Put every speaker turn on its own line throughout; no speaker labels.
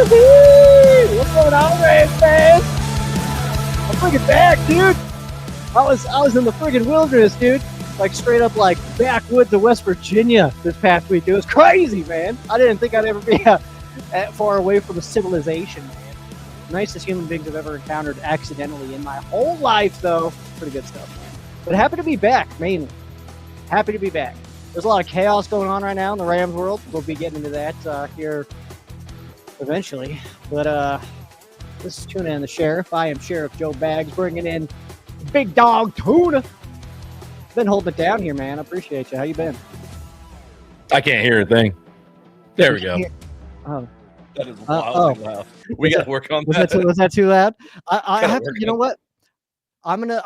Woo-hoo! What's going on, Rams fans? I'm freaking back, dude. I was in the freaking wilderness, dude. Like straight up like backwoods of West Virginia this past week. It was crazy, man. I didn't think I'd ever be that far away from a civilization, man. Nicest human beings I've ever encountered accidentally in my whole life, though. Pretty good stuff, man. But happy to be back, mainly. Happy to be back. There's a lot of chaos going on right now in the Rams world. We'll be getting into that here eventually. But this is Tuna and the Sheriff. I am Sheriff Joe Baggs, bringing in big dog Tuna. Been holding it down here, man. I appreciate you. How you been?
I can't hear a thing. There we go.
Oh.
That is wildly loud. We got to work on that.
Was that too loud? I have to, you know what? I'm gonna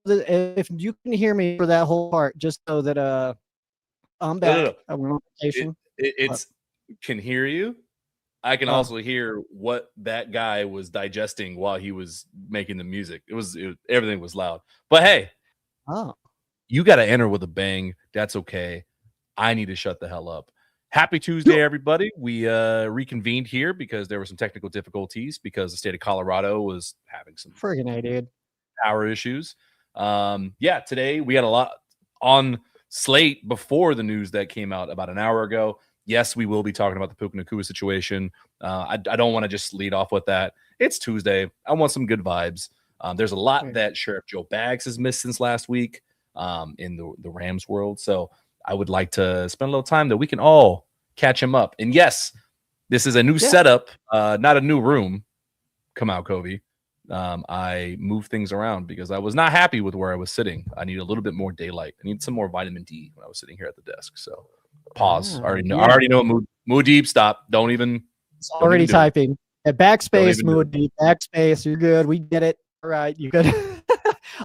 if you can hear me for that whole part, just so that I'm back.
No. It's can hear you. I can also hear what that guy was digesting while he was making the music. Everything was loud. But hey, you got to enter with a bang. That's okay. I need to shut the hell up. Happy Tuesday, everybody. We reconvened here because there were some technical difficulties because the state of Colorado was having some
friggin'
power issues. Today we had a lot on slate before the news that came out about an hour ago. Yes, we will be talking about the Puka Nacua situation. I don't want to just lead off with that. It's Tuesday. I want some good vibes. There's a lot that Sheriff Joe Baggs has missed since last week in the Rams world. So I would like to spend a little time that we can all catch him up. And yes, this is a new setup, not a new room. Come out, Kobe. I moved things around because I was not happy with where I was sitting. I need a little bit more daylight. I need some more vitamin D when I was sitting here at the desk. So pause. I already know mood deep. Stop. Don't even.
It's already typing. At backspace, mood deep. Backspace. You're good. We get it. All right. You good.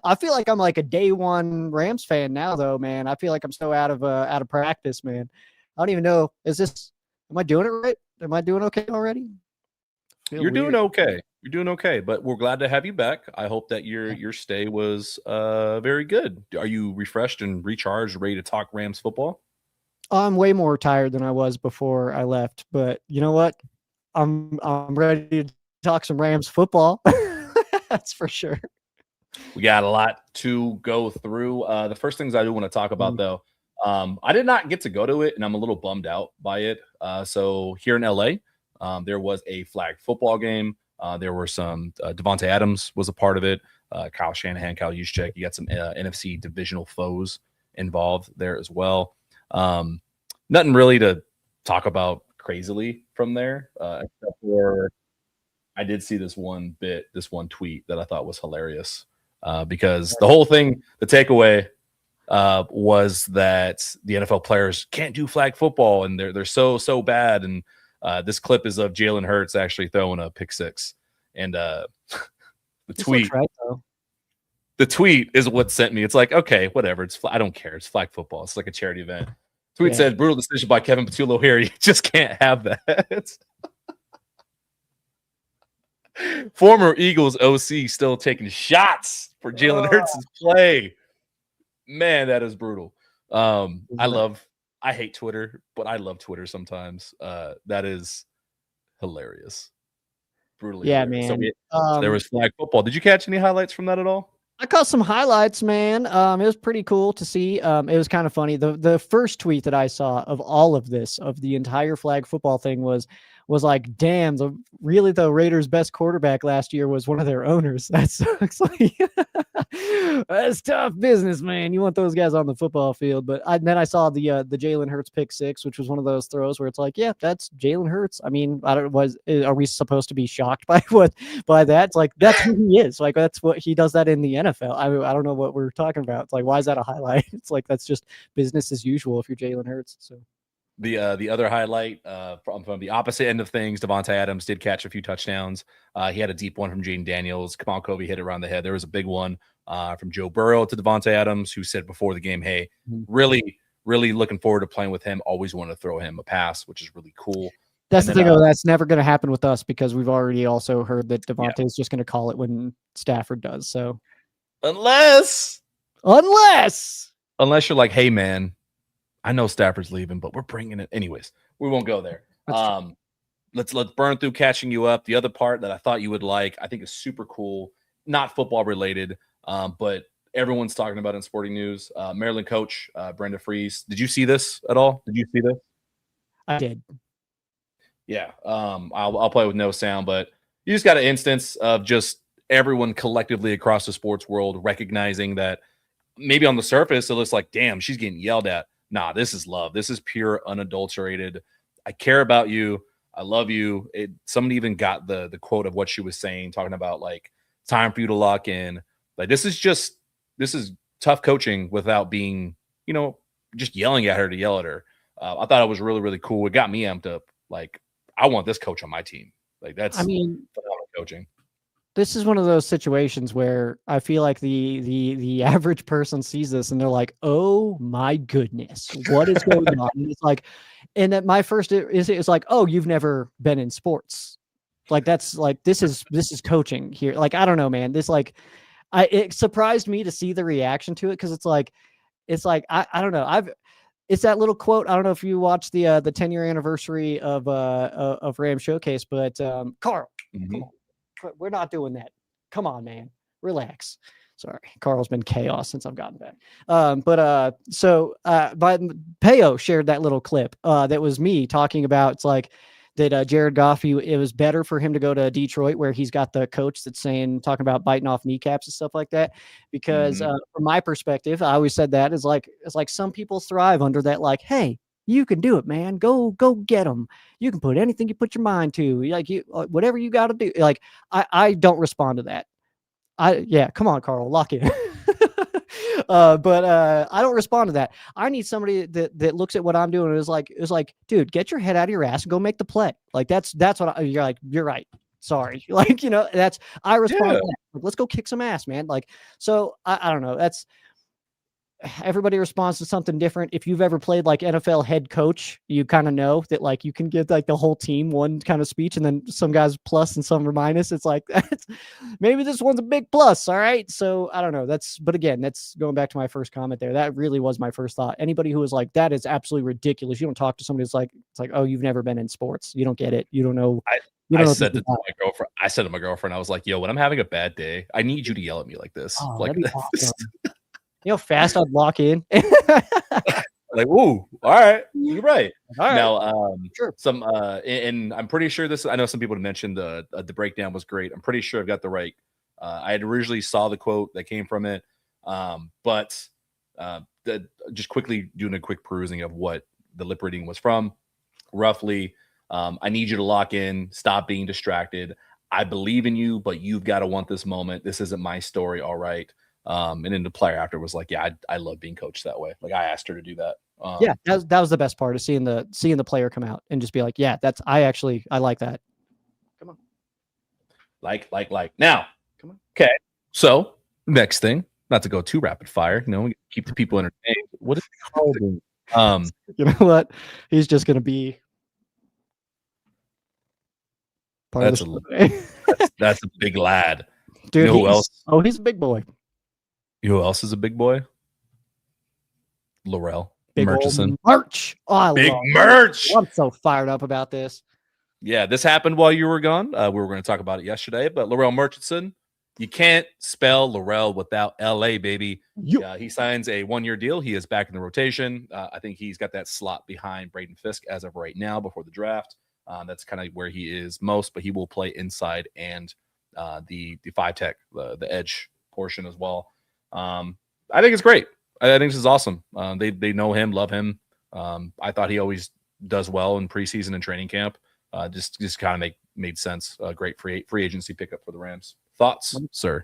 I feel like I'm like a day one Rams fan now, though, man. I feel like I'm so out of practice, man. I don't even know. Am I doing it right? Am I doing okay already?
You're doing okay. You're doing okay, but we're glad to have you back. I hope that your stay was very good. Are you refreshed and recharged, ready to talk Rams football?
I'm way more tired than I was before I left, but you know what? I'm ready to talk some Rams football. That's for sure.
We got a lot to go through. The first things I do want to talk about, though, I did not get to go to it, and I'm a little bummed out by it. So here in LA, there was a flag football game. There were some Devontae Adams was a part of it. Kyle Shanahan, Kyle Juszczyk. You got some NFC divisional foes involved there as well. Nothing really to talk about crazily from there, except for I did see this one tweet that I thought was hilarious because the whole thing, the takeaway was that the NFL players can't do flag football and they're so bad. And this clip is of Jalen Hurts actually throwing a pick six. And the tweet is what sent me. It's like, okay, whatever. I don't care. It's flag football. It's like a charity event. Tweet said, brutal decision by Kevin Patullo here. You just can't have that. Former Eagles OC still taking shots for Jalen Hurts' play. Man, that is brutal. I hate Twitter, but I love Twitter sometimes. That is hilarious. Brutally hilarious.
Man.
So there was flag football. Did you catch any highlights from that at all?
I caught some highlights, man. It was pretty cool to see. It was kind of funny. The first tweet that I saw of all of this, of the entire flag football thing was like, damn, the Raiders' best quarterback last year was one of their owners. That sucks. Like, that's tough business, man. You want those guys on the football field. But then I saw the Jalen Hurts pick six, which was one of those throws where it's like, yeah, that's Jalen Hurts. I mean, are we supposed to be shocked by that? It's like, that's who he is. Like, that's what he does that in the NFL. I don't know what we're talking about. It's like, why is that a highlight? It's like, that's just business as usual if you're Jalen Hurts. So.
The other highlight from the opposite end of things, Devontae Adams did catch a few touchdowns. He had a deep one from Jaden Daniels. Kamal Kobe hit it around the head. There was a big one from Joe Burrow to Devontae Adams, who said before the game, hey, really, really looking forward to playing with him. Always wanted to throw him a pass, which is really cool.
That's the thing, though. That's never going to happen with us because we've already also heard that Devontae is just going to call it when Stafford does. So
unless you're like, hey, man, I know Stafford's leaving, but we're bringing it anyways. We won't go there. let's burn through catching you up. The other part that I thought you would like, I think is super cool, not football related, but everyone's talking about in sporting news. Maryland coach Brenda Freese. Did you see this at all? Did you see this?
I did.
Yeah. I'll play with no sound, but you just got an instance of just everyone collectively across the sports world recognizing that maybe on the surface it looks like, damn, she's getting yelled at. Nah, this is love. This is pure, unadulterated. I care about you. I love you. Somebody even got the quote of what she was saying, talking about like time for you to lock in. Like this is tough coaching without being, just yelling at her to yell at her. I thought it was really, really cool. It got me amped up. Like I want this coach on my team. Like that's phenomenal coaching.
This is one of those situations where I feel like the average person sees this and they're like, "Oh my goodness, what is going on?" And it's like, and that my first is like, "Oh, you've never been in sports." Like that's like this is coaching here. Like I don't know, man. This like, it surprised me to see the reaction to it because it's like I don't know. It's that little quote. I don't know if you watched the 10-year anniversary of Ram Showcase, but Carl, come on. We're not doing that. Come on, man. Relax. Sorry. Carl's been chaos since I've gotten back. But Peo shared that little clip that was me talking about. It's like that Jared Goff, it was better for him to go to Detroit where he's got the coach that's talking about biting off kneecaps and stuff like that. Because from my perspective, I always said that it's like some people thrive under that, like, hey, you can do it, man. Go get them. You can put anything you put your mind to. Like whatever you got to do. Like I don't respond to that. Come on, Carl, lock in. But I don't respond to that. I need somebody that looks at what I'm doing and is like, dude, get your head out of your ass and go make the play. Like that's what you're like. You're right. Sorry. Like I respond to that. Like, let's go kick some ass, man. Like so I don't know. Everybody responds to something different. If you've ever played like NFL head coach, you kind of know that like you can give like the whole team one kind of speech and then some guys plus and some are minus. It's like, maybe this one's a big plus. All right. So I don't know. But again, that's going back to my first comment there. That really was my first thought. Anybody who was like, that is absolutely ridiculous. You don't talk to somebody it's like, oh, you've never been in sports. You don't get it. You don't know.
I said to my girlfriend, I was like, yo, when I'm having a bad day, I need you to yell at me like this.
Oh,
like
that'd be awesome. You know how fast I'd lock in.
Like, ooh, all right, you're right.
All right.
Now,
sure.
And I'm pretty sure I know some people mentioned the breakdown was great. I'm pretty sure I've got the right. I had originally saw the quote that came from it, but just quickly doing a quick perusing of what the lip reading was from. Roughly, I need you to lock in. Stop being distracted. I believe in you, but you've got to want this moment. This isn't my story. All right. And then the player after was like, yeah, I love being coached that way. Like I asked her to do that.
That was the best part of seeing the player come out and just be like, yeah, I like that. Come on.
Like now.
Come on.
Okay. So next thing, not to go too rapid fire, we keep the people entertained. What is Carl doing?
You know what? He's just going to be part of the
that's a big lad.
Dude,
who else?
Oh, he's a big boy.
Who else is a big boy? Laurel Murchison.
Merch. Oh,
big merch.
I'm so fired up about this.
Yeah, this happened while you were gone. We were going to talk about it yesterday, but Laurel Murchison, you can't spell Laurel without LA, baby. He signs a 1-year deal. He is back in the rotation. I think he's got that slot behind Braden Fisk as of right now before the draft. That's kind of where he is most, but he will play inside and the 5-tech, the edge portion as well. I think it's great. I think this is awesome. They know him, love him. I thought he always does well in preseason and training camp. Just kind of made sense. Great free agency pickup for the Rams. Thoughts, sir?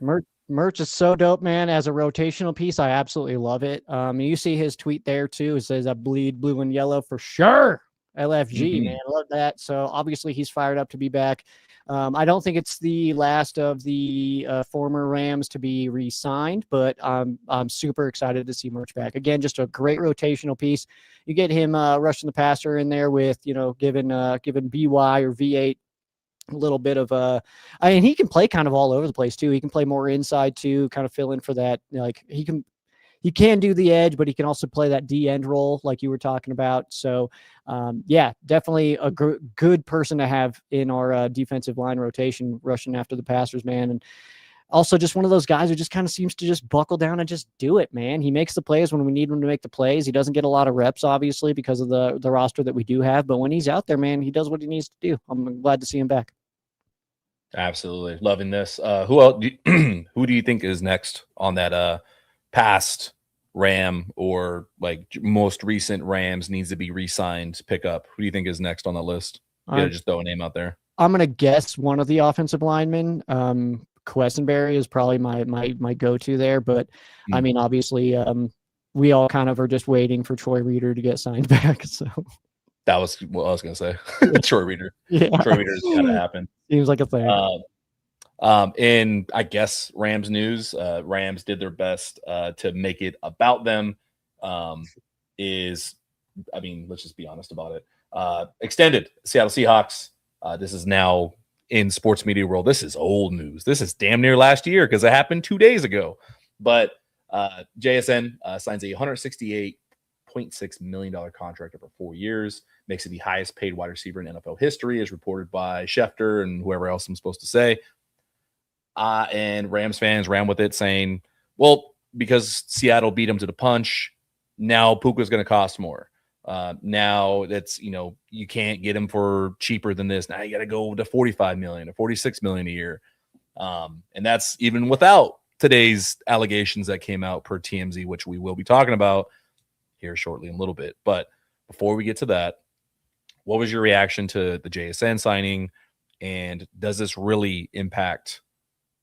Merch is so dope, man. As a rotational piece, I absolutely love it. You see his tweet there too. It says, "I bleed blue and yellow for sure." LFG, man, I love that. So obviously he's fired up to be back. I don't think it's the last of the former Rams to be re-signed, but I'm super excited to see Merch back. Again, just a great rotational piece. You get him rushing the passer in there with, giving BY or V8 a little bit of he can play kind of all over the place too. He can play more inside too, kind of fill in for that. Like he can he can do the edge, but he can also play that D end role like you were talking about. So, yeah, definitely a good person to have in our defensive line rotation, rushing after the passers, man. And also just one of those guys who just kind of seems to just buckle down and just do it, man. He makes the plays when we need him to make the plays. He doesn't get a lot of reps, obviously, because of the roster that we do have. But when he's out there, man, he does what he needs to do. I'm glad to see him back.
Absolutely loving this. Who else? Who do you think is next on that past Ram or like most recent Rams needs to be re-signed pickup? Who do you think is next on the list? Just throw a name out there.
I'm gonna guess one of the offensive linemen. Quessenberry is probably my go-to there, but I mean, obviously, we all kind of are just waiting for Troy Reader to get signed back. So
that was what I was gonna say. Troy Reader.
Yeah,
Troy Reader's gotta happen.
Seems like a thing.
In I guess Rams news, Rams did their best to make it about them. Let's just be honest about it. Extended Seattle Seahawks. This is now in sports media world. This is old news. This is damn near last year because it happened 2 days ago. But JSN signs a $168.6 million contract over 4 years. Makes it the highest paid wide receiver in NFL history, as reported by Schefter and whoever else I'm supposed to say. And Rams fans ran with it, saying, well, because Seattle beat him to the punch, now Puka's going to cost more. Now that's, you can't get him for cheaper than this. Now you got to go to 45 million or 46 million a year. And that's even without today's allegations that came out per TMZ, which we will be talking about here shortly in a little bit. But before we get to that, what was your reaction to the JSN signing? And does this really impact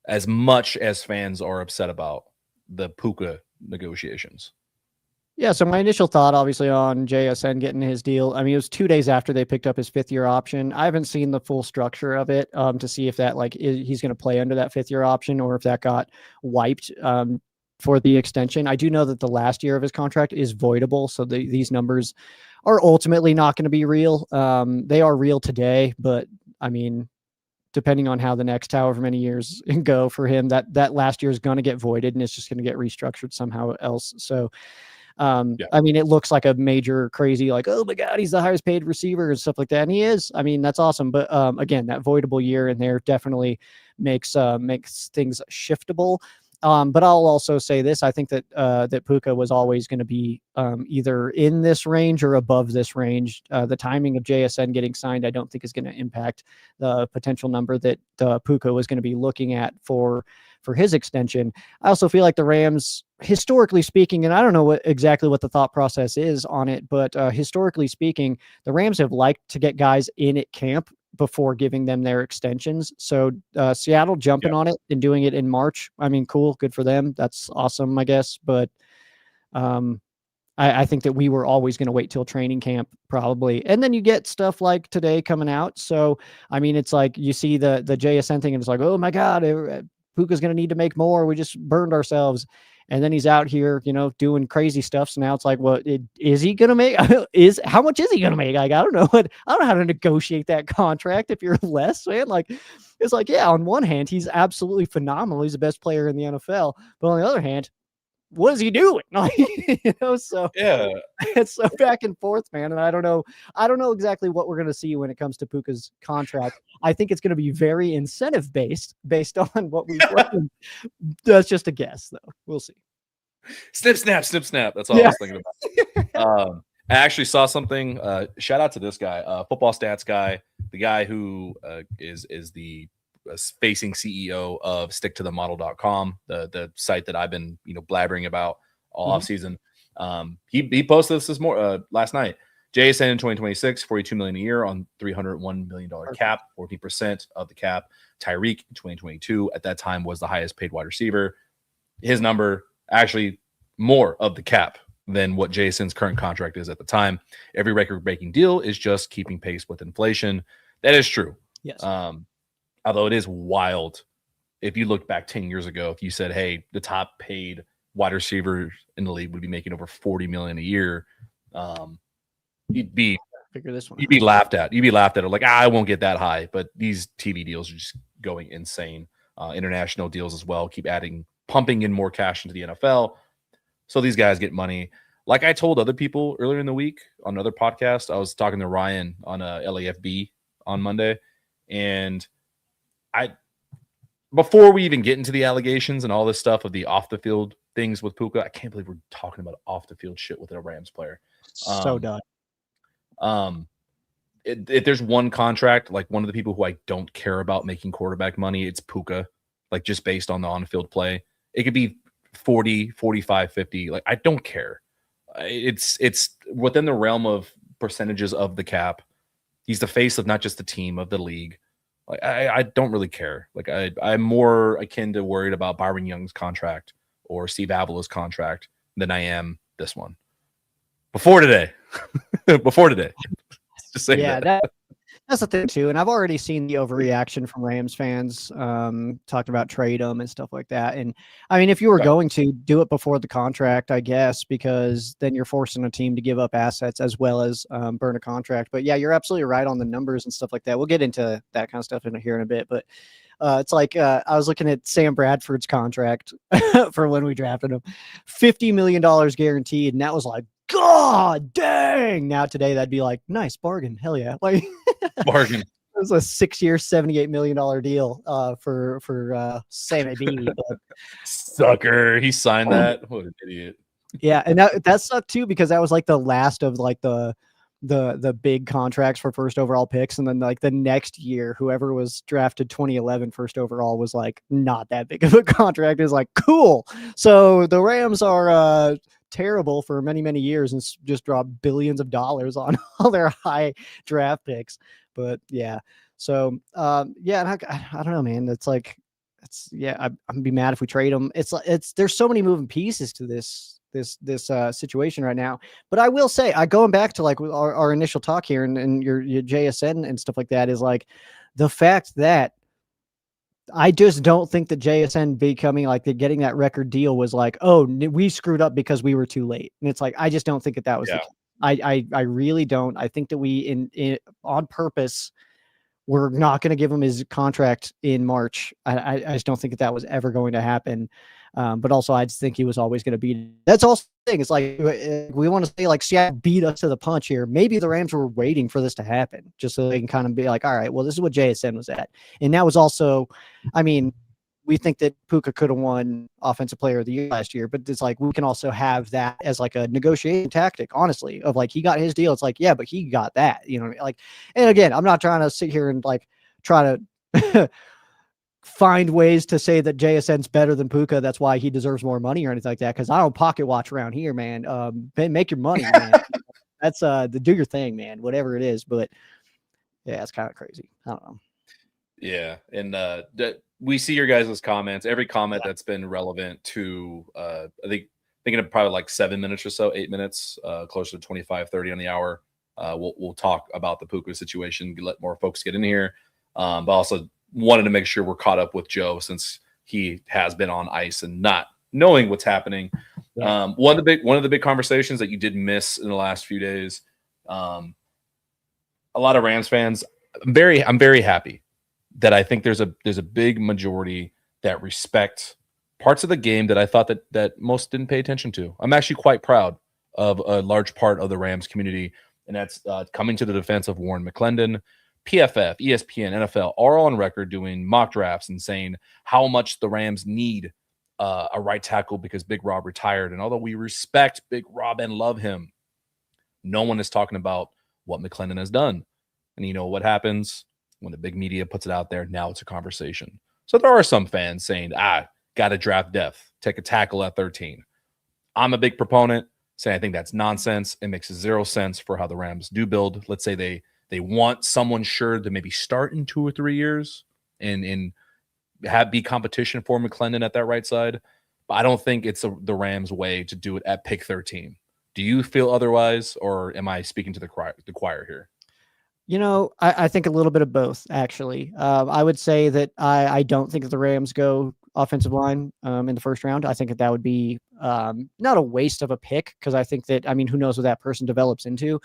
as much as fans are upset about the Puka negotiations?
Yeah, so my initial thought, obviously, on JSN getting his deal, I mean, it was 2 days after they picked up his 5th-year option. I haven't seen the full structure of it to see if that, he's going to play under that 5th-year option or if that got wiped for the extension. I do know that the last year of his contract is voidable, so these numbers are ultimately not going to be real. They are real today, but, I mean, depending on how the next however many years go for him, that last year is going to get voided and it's just going to get restructured somehow else. So, I mean, it looks like a major crazy, like, oh my God, he's the highest paid receiver and stuff like that. And he is. I mean, that's awesome. But again, that voidable year in there definitely makes things shiftable. But I'll also say this. I think that that Puka was always going to be either in this range or above this range. The timing of JSN getting signed, I don't think is going to impact the potential number that Puka was going to be looking at for his extension. I also feel like the Rams, historically speaking, and I don't know exactly what the thought process is on it, but historically speaking, the Rams have liked to get guys in at camp before giving them their extensions. So Seattle jumping on it and doing it in March. I mean, cool, good for them. That's awesome, I guess. But I think that we were always going to wait till training camp probably. And then you get stuff like today coming out. So, I mean, it's like you see the JSN thing and it's like, oh my God, Puka's going to need to make more. We just burned ourselves. And then he's out here, doing crazy stuff. So now it's like, well, is he going to make how much is he going to make? Like, I don't know how to negotiate that contract if you're less, man. Like, it's like, yeah, on one hand, he's absolutely phenomenal. He's the best player in the NFL. But on the other hand, what is he doing? So
yeah,
it's so back and forth, man. And I don't know exactly what we're going to see when it comes to Puka's contract. I think it's going to be very incentive based on what we've learned. That's just a guess, though. We'll see.
Snip, snap, snip, snap. That's all I was thinking about. I actually saw something. Shout out to this guy, football stats guy, the guy who is the facing CEO of sticktothemodel.com, the site that I've been blabbering about all offseason. He posted this last night. JSN in 2026, $42 million a year on $301 million cap, 14% of the cap. Tyreek in 2022 at that time was the highest paid wide receiver. His number actually more of the cap than what JSN's current contract is at the time. Every record-breaking deal is just keeping pace with inflation. That is true.
Yes.
Although it is wild, if you look back 10 years ago, if you said, hey, the top paid wide receiver in the league would be making over $40 million a year, you'd be laughed at. You'd be laughed at. Like, I won't get that high. But these TV deals are just going insane. International deals as well keep pumping in more cash into the NFL. So these guys get money. Like I told other people earlier in the week on another podcast, I was talking to Ryan on LAFB on Monday, and before we even get into the allegations and all this stuff of the off the field things with Puka, I can't believe we're talking about off the field shit with a Rams player.
So done.
If there's one contract, like one of the people who I don't care about making quarterback money, it's Puka, like just based on the on-field play. It could be 40, 45, 50. Like, I don't care. It's within the realm of percentages of the cap. He's the face of not just the team, of the league. Like, I don't really care. Like, I'm more akin to worried about Byron Young's contract or Steve Avila's contract than I am this one. Before today. Before today. Just say
that's the thing too. And I've already seen the overreaction from Rams fans talking about trade them and stuff like that. And I mean, if you were going to do it before the contract, I guess, because then you're forcing a team to give up assets as well as burn a contract. But yeah, you're absolutely right on the numbers and stuff like that. We'll get into that kind of stuff here in a bit. But it's like I was looking at Sam Bradford's contract for when we drafted him, $50 million guaranteed. And that was like, God dang. Now today that'd be like, nice bargain. Hell yeah. Like
bargain.
It was a 6-year, $78 million deal for Sam AB.
Sucker. He signed that. What an idiot.
Yeah, and that sucked too, because that was like the last of like the big contracts for first overall picks. And then like the next year, whoever was drafted 2011 first overall was like not that big of a contract. Is like, cool. So the Rams are terrible for many, many years and just drop billions of dollars on all their high draft picks. But yeah, so yeah, and I don't know, man. It's like, I'm gonna be mad if we trade them. There's so many moving pieces to this situation right now. But I will say, going back to like our initial talk here and your JSN and stuff like that, is like the fact that I just don't think that JSN becoming like getting that record deal was like, oh, we screwed up because we were too late. And it's like, I just don't think that was the case. I really don't. I think that we in on purpose, we're not going to give him his contract in March. I just don't think that was ever going to happen. But also, I just think he was always going to beat. That's also the thing. It's like, we want to say like Seattle beat us to the punch here. Maybe the Rams were waiting for this to happen just so they can kind of be like, all right, well, this is what JSN was at. And that was also, I mean, we think that Puka could have won Offensive Player of the Year last year, but it's like we can also have that as like a negotiating tactic, honestly, of like he got his deal. It's like, yeah, but he got that, you know, like, and again, I'm not trying to sit here and like try to find ways to say that JSN's better than Puka. That's why he deserves more money or anything like that. Cause I don't pocket watch around here, man. Make your money, man. That's do your thing, man, whatever it is. But yeah, it's kind of crazy. I don't know.
Yeah. And we see your guys' comments, every comment that's been relevant to I think thinking of probably like 7 minutes or so, 8 minutes, closer to 25, 30 on the hour. We'll talk about the Puka situation, let more folks get in here. But also wanted to make sure we're caught up with Joe, since he has been on ice and not knowing what's happening. Yeah. One of the big conversations that you did miss in the last few days. A lot of Rams fans. I'm very happy that I think there's a big majority that respect parts of the game that I thought that most didn't pay attention to. I'm actually quite proud of a large part of the Rams community, and that's coming to the defense of Warren McClendon. PFF, ESPN, NFL are on record doing mock drafts and saying how much the Rams need a right tackle because Big Rob retired. And although we respect Big Rob and love him, no one is talking about what McClendon has done. And you know what happens when the big media puts it out there? Now it's a conversation. So there are some fans saying, got to draft depth, take a tackle at 13. I'm a big proponent saying I think that's nonsense. It makes zero sense for how the Rams do build. Let's say they want someone sure to maybe start in 2 or 3 years and be competition for McClendon at that right side. But I don't think it's the Rams' way to do it at pick 13. Do you feel otherwise, or am I speaking to the choir here?
You know, I think a little bit of both, actually. I would say that I don't think that the Rams go offensive line in the first round. I think that would be not a waste of a pick, because I think that, I mean, who knows what that person develops into.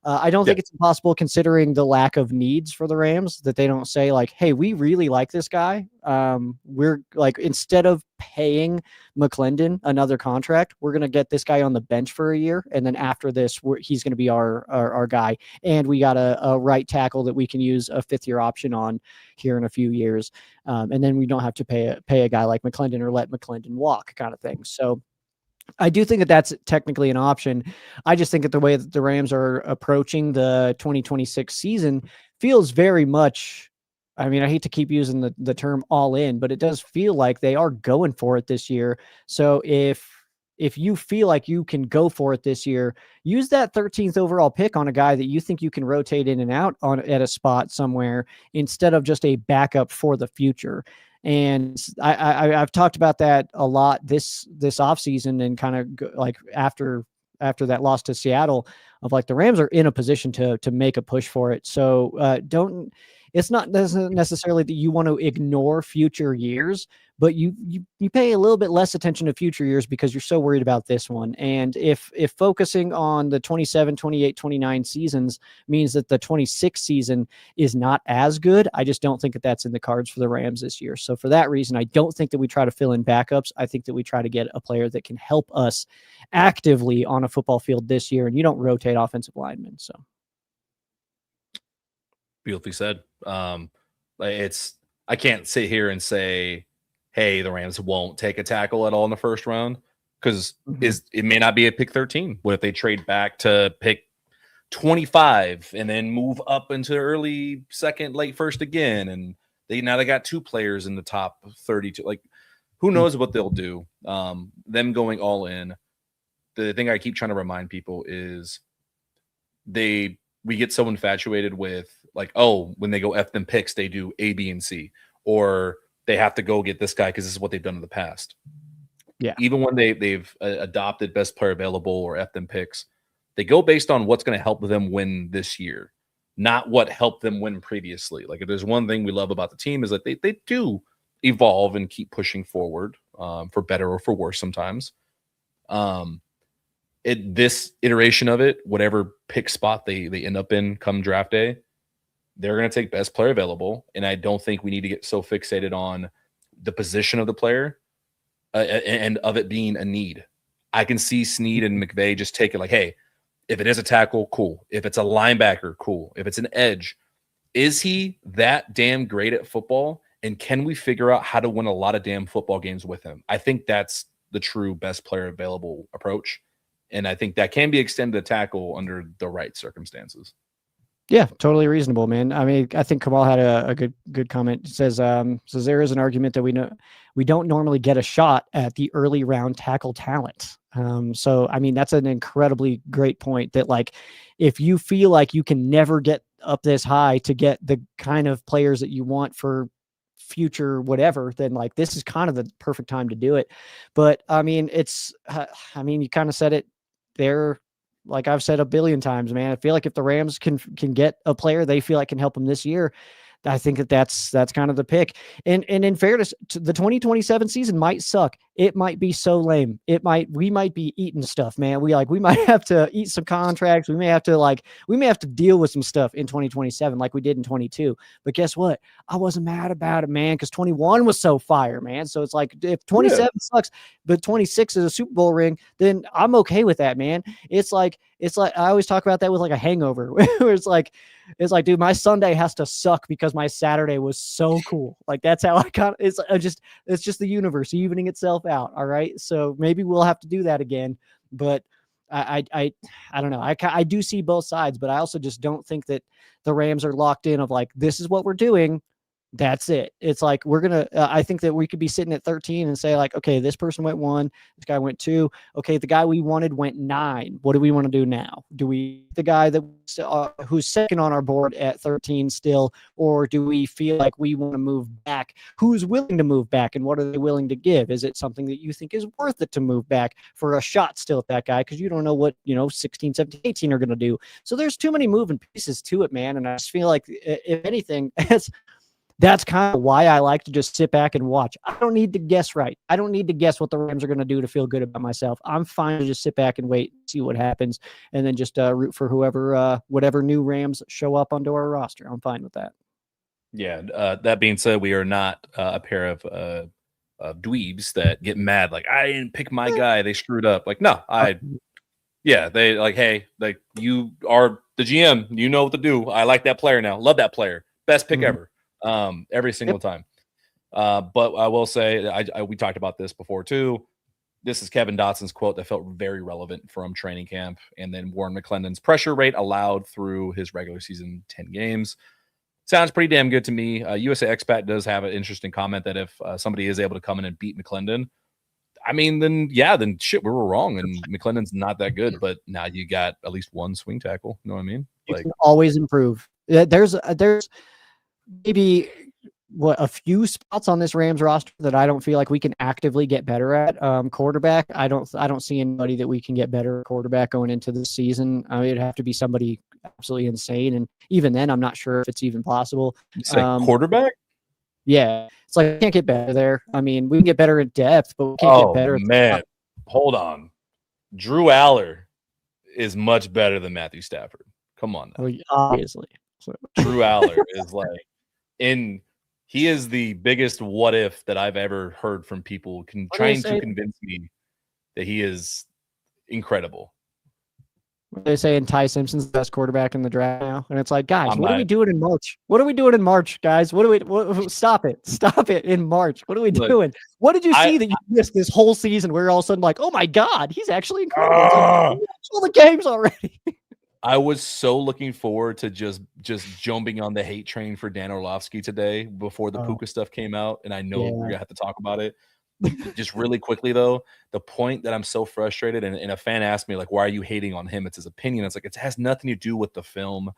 I don't think it's impossible considering the lack of needs for the Rams that they don't say like, hey, we really like this guy. We're like, instead of paying McClendon another contract, we're going to get this guy on the bench for a year. And then after this, he's going to be our guy. And we got a right tackle that we can use a 5th-year option on here in a few years. And then we don't have to pay a guy like McClendon or let McClendon walk kind of thing. So I do think that that's technically an option. I just think that the way that the Rams are approaching the 2026 season feels very much, I mean, I hate to keep using the term all in, but it does feel like they are going for it this year. So if you feel like you can go for it this year, use that 13th overall pick on a guy that you think you can rotate in and out on at a spot somewhere instead of just a backup for the future. And I've talked about that a lot this offseason, and kind of like after that loss to Seattle, of like the Rams are in a position to make a push for it. So it's not necessarily that you want to ignore future years, but you pay a little bit less attention to future years because you're so worried about this one. And if focusing on the 27, 28, 29 seasons means that the 26 season is not as good, I just don't think that that's in the cards for the Rams this year. So for that reason, I don't think that we try to fill in backups. I think that we try to get a player that can help us actively on a football field this year, and you don't rotate offensive linemen. So
beautifully said. I can't sit here and say, hey, the Rams won't take a tackle at all in the first round, because it may not be a pick 13. What if they trade back to pick 25 and then move up into early second, late first again, and they got 2 players in the top 32. Like, who knows what they'll do? Them going all in. The thing I keep trying to remind people is we get so infatuated with, like, oh, when they go F them picks, they do A, B, and C, or they have to go get this guy because this is what they've done in the past.
Yeah.
Even when they've adopted best player available or F them picks, they go based on what's going to help them win this year, not what helped them win previously. Like, if there's one thing we love about the team is that they do evolve and keep pushing forward, for better or for worse sometimes. This iteration of it, whatever pick spot they end up in come draft day, they're going to take best player available. And I don't think we need to get so fixated on the position of the player and of it being a need. I can see Snead and McVay just take it like, hey, if it is a tackle, cool. If it's a linebacker, cool. If it's an edge, is he that damn great at football? And can we figure out how to win a lot of damn football games with him? I think that's the true best player available approach. And I think that can be extended to tackle under the right circumstances.
Yeah, totally reasonable, man. I mean, I think Kamal had a good comment. It says there is an argument that we don't normally get a shot at the early round tackle talent. So I mean, that's an incredibly great point, that like, if you feel like you can never get up this high to get the kind of players that you want for future whatever, then like this is kind of the perfect time to do it. But I mean, you kind of said it there. Like I've said a billion times, man, I feel like if the Rams can get a player they feel like can help them this year, I think that's kind of the pick. And in fairness, the 2027 season might suck. It might be so lame. We might be eating stuff, man. We might have to eat some contracts. We may have to deal with some stuff in 2027 like we did in 22. But guess what? I wasn't mad about it, man, because 21 was so fire, man. So it's like, if 27 sucks, but 26 is a Super Bowl ring, then I'm okay with that, man. It's like I always talk about that with like a hangover, where it's like, dude, my Sunday has to suck because my Saturday was so cool. Like, that's how it's just the universe evening itself out. All right. So maybe we'll have to do that again, but I don't know. I do see both sides, but I also just don't think that the Rams are locked in of like, this is what we're doing. That's it. It's like, we're going to, I think that we could be sitting at 13 and say like, okay, this person went 1, this guy went 2. Okay. The guy we wanted went 9. What do we want to do now? Do we, the guy that who's second on our board at 13 still, or do we feel like we want to move back? Who's willing to move back, and what are they willing to give? Is it something that you think is worth it to move back for a shot still at that guy? Cause you don't know what, 16, 17, 18 are going to do. So there's too many moving pieces to it, man. And I just feel like, if anything, That's kind of why I like to just sit back and watch. I don't need to guess right. I don't need to guess what the Rams are going to do to feel good about myself. I'm fine to just sit back and wait, see what happens, and then just root for whatever new Rams show up onto our roster. I'm fine with that.
Yeah. That being said, we are not a pair of dweebs that get mad like I didn't pick my guy. They screwed up. Like, no, they like, hey, like you are the GM. You know what to do. I like that player now. Love that player. Best pick ever. Every single time. But I will say, we talked about this before too. This is Kevin Dotson's quote that felt very relevant from training camp. And then Warren McClendon's pressure rate allowed through his regular season 10 games. Sounds pretty damn good to me. USA Expat does have an interesting comment that if somebody is able to come in and beat McClendon, I mean, then shit, we were wrong. And McClendon's not that good, but now you got at least one swing tackle. You know what I mean?
You can always improve. There's maybe a few spots on this Rams roster that I don't feel like we can actively get better at. Quarterback, I don't see anybody that we can get better at quarterback going into the season. It'd have to be somebody absolutely insane, and even then, I'm not sure if it's even possible.
You say quarterback?
Yeah, it's like we can't get better there. I mean, we can get better at depth, but we can't get better.
Man, hold on. Drew Aller is much better than Matthew Stafford. Come on now.
Well, obviously.
Drew Aller is like he is the biggest what if that I've ever heard from people trying to convince me that he is incredible.
They're saying Ty Simpson's the best quarterback in the draft now, and it's like, guys, what are we doing in March? What are we doing in March, guys? Stop it in March. What are we doing? What did you see that you missed this whole season where you're all of a sudden like, oh my God, he's actually incredible. Like, all the games already.
I was so looking forward to just jumping on the hate train for Dan Orlovsky today before the Puka stuff came out, and I know we're gonna have to talk about it. Just really quickly though, the point that I'm so frustrated, and a fan asked me like, "Why are you hating on him?" It's his opinion. It's like it has nothing to do with the film.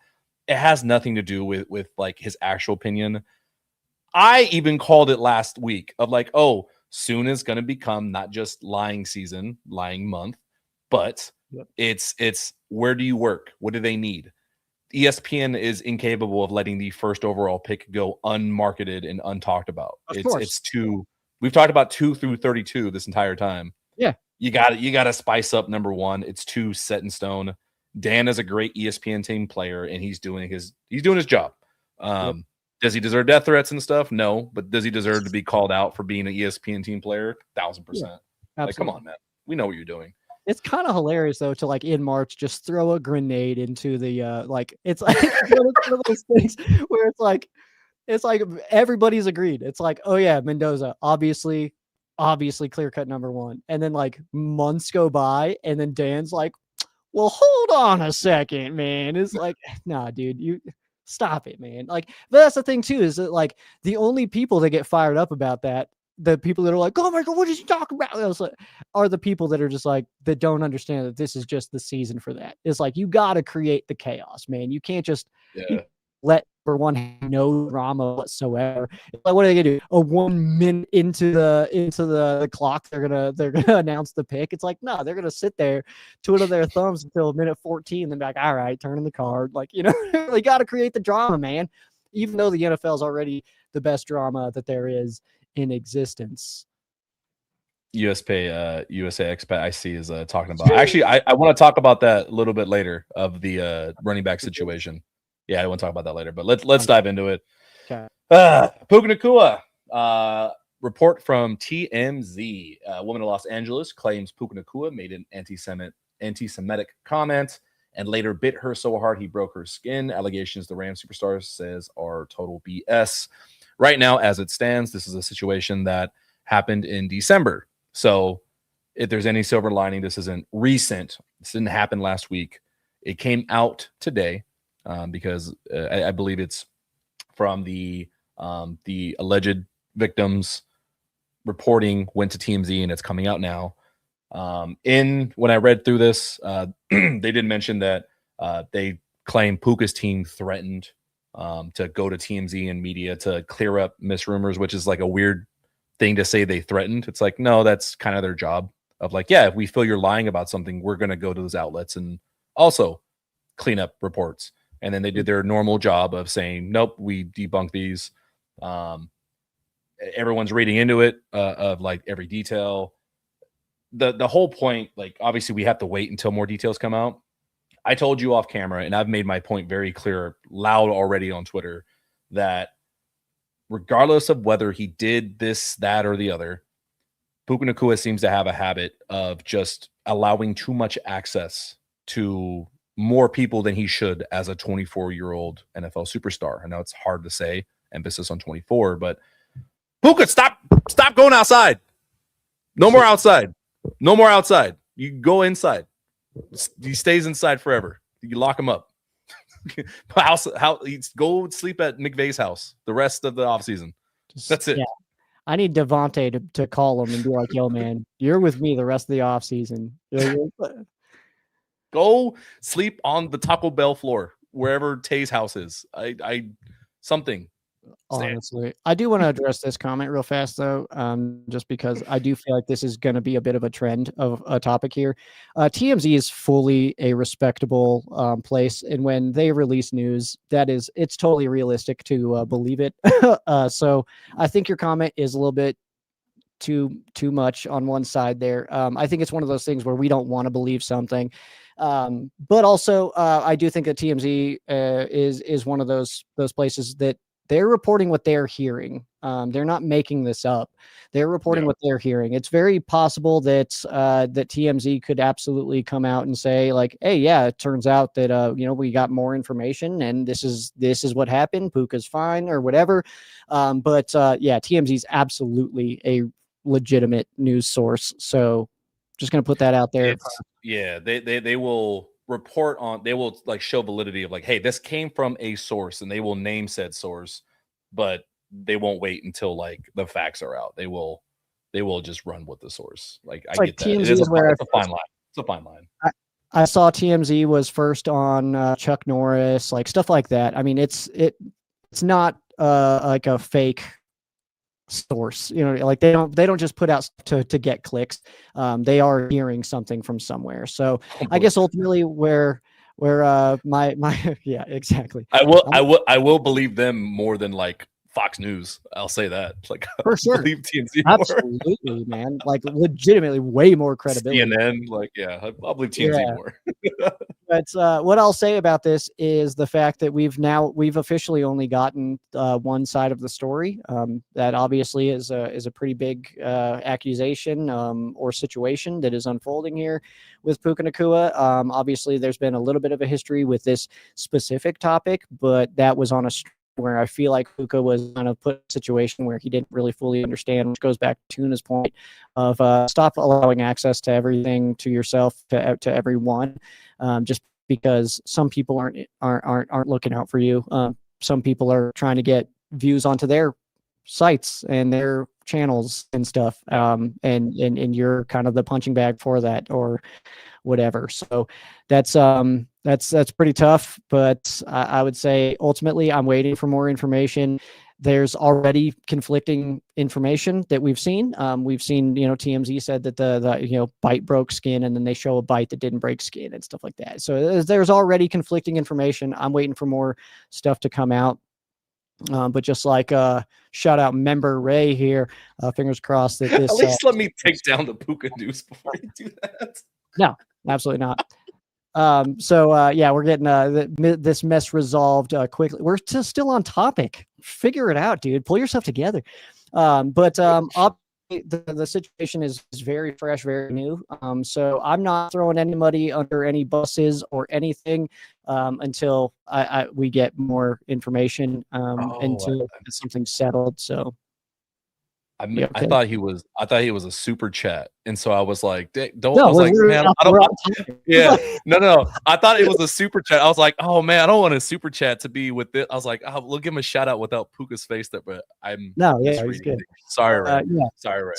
It has nothing to do with like his actual opinion. I even called it last week of like, oh, soon is gonna become not just lying season, lying month, but it's where do you work? What do they need? ESPN is incapable of letting the first overall pick go unmarketed and untalked about. It's too. We've talked about 2 through 32 this entire time.
Yeah,
you got to spice up number one. It's too set in stone. Dan is a great ESPN team player, and he's doing his job. Does he deserve death threats and stuff? No, but does he deserve to be called out for being an ESPN team player? 1,000%. Like, come on, man. We know what you're doing.
It's kind of hilarious though to like in March just throw a grenade into the like it's like one of those things where it's like everybody's agreed. It's like, oh yeah, Mendoza, obviously clear cut number one. And then like months go by, and then Dan's like, well, hold on a second, man. It's like, nah, dude, you stop it, man. Like, but that's the thing too, is that like the only people that get fired up about that, the people that are like, oh my God, what did you talk about? Are the people that are just like, that don't understand that this is just the season for that. It's like, you got to create the chaos, man. You can't just let for one no drama whatsoever. Like, what are they gonna do? 1 minute into the clock, they're gonna announce the pick. It's like, no, they're gonna sit there, twiddle their thumbs until minute 14, then be like, all right, turn in the card. Like, you know, they got to create the drama, man. Even though the NFL is already the best drama that there is in existence.
USA Expat I see is talking about. Actually, I want to talk about that a little bit later of the running back situation. Yeah, I want to talk about that later, but let's dive into it.
Okay.
Puka Nacua, report from TMZ. A woman in Los Angeles claims Puka Nacua made an anti-Semitic comment and later bit her so hard he broke her skin. Allegations the Rams superstar says are total BS. Right now, as it stands, this is a situation that happened in December. So if there's any silver lining, this isn't recent. This didn't happen last week. It came out today because I believe it's from the alleged victims reporting went to TMZ, and it's coming out now. When I read through this, they did mention that they claim Puka's team threatened to go to TMZ and media to clear up misrumors, which is like a weird thing to say they threatened. It's like, no, that's kind of their job of like, yeah, if we feel you're lying about something, we're going to go to those outlets and also clean up reports. And then they did their normal job of saying, nope, we debunk these. Everyone's reading into it of like every detail. The whole point, like obviously we have to wait until more details come out. I told you off camera, and I've made my point very clear, loud already on Twitter, that regardless of whether he did this, that, or the other, Puka Nacua seems to have a habit of just allowing too much access to more people than he should as a 24-year-old NFL superstar. I know it's hard to say, emphasis on 24, but Puka, stop going outside. No more outside. No more outside. You go inside. He stays inside forever. You lock him up. Go sleep at McVay's house the rest of the offseason. That's it.
Yeah. I need Devontae to call him and be like, yo, man, you're with me the rest of the offseason.
Go sleep on the Taco Bell floor, wherever Tay's house is. Something.
Honestly, I do want to address this comment real fast, though, just because I do feel like this is going to be a bit of a trend of a topic here. TMZ is fully a respectable place, and when they release news, it's totally realistic to believe it. So I think your comment is a little bit too much on one side there. I think it's one of those things where we don't want to believe something. But also, I do think that TMZ is one of those places that they're reporting what they're hearing. They're not making this up. They're reporting what they're hearing. It's very possible that that TMZ could absolutely come out and say like, "Hey, yeah, it turns out that we got more information, and this is what happened. Puka's fine or whatever." But TMZ is absolutely a legitimate news source. So, just gonna put that out there.
They will report on, they will like show validity of like, hey, this came from a source, and they will name said source, but they won't wait until like the facts are out. They will just run with the source. Like I get that.
TMZ
It's a fine line. It's a fine line.
I saw TMZ was first on Chuck Norris, like stuff like that. I mean, it's not like a fake source, like they don't just put out to get clicks. They are hearing something from somewhere. So I guess ultimately where my yeah, exactly.
I will believe them more than like Fox News. I'll say that. Like
for sure.
Believe TMZ
absolutely, man. Like legitimately way more credibility.
CNN, like I'll believe TMZ more.
But what I'll say about this is the fact that we've officially only gotten one side of the story. That obviously is a pretty big accusation or situation that is unfolding here with Puka Nacua. Obviously, there's been a little bit of a history with this specific topic, but that was on a where I feel like Puka was kind of put in a situation where he didn't really fully understand, which goes back to Tuna's point of stop allowing access to everything, to yourself, to everyone, just because some people aren't looking out for you. Some people are trying to get views onto their sites and their channels and stuff, and you're kind of the punching bag for that or whatever. So that's pretty tough, but I would say ultimately I'm waiting for more information. There's already conflicting information that we've seen. We've seen, TMZ said that the bite broke skin, and then they show a bite that didn't break skin and stuff like that. So there's already conflicting information. I'm waiting for more stuff to come out. But just like shout out member Ray here, fingers crossed that this.
At least let me take down the Puka news before you do that.
No, absolutely not. We're getting this mess resolved quickly. We're still on topic. Figure it out, dude. Pull yourself together. The situation is very fresh, very new. So I'm not throwing anybody under any buses or anything until we get more information until something's settled. So
I thought he was a super chat, and so I was like, I thought it was a super chat. I was like, oh man, I don't want a super chat to be with it. I was like, we'll give him a shout out without Puka's face there, but he's good. Sorry, Ray. Sorry, Ray.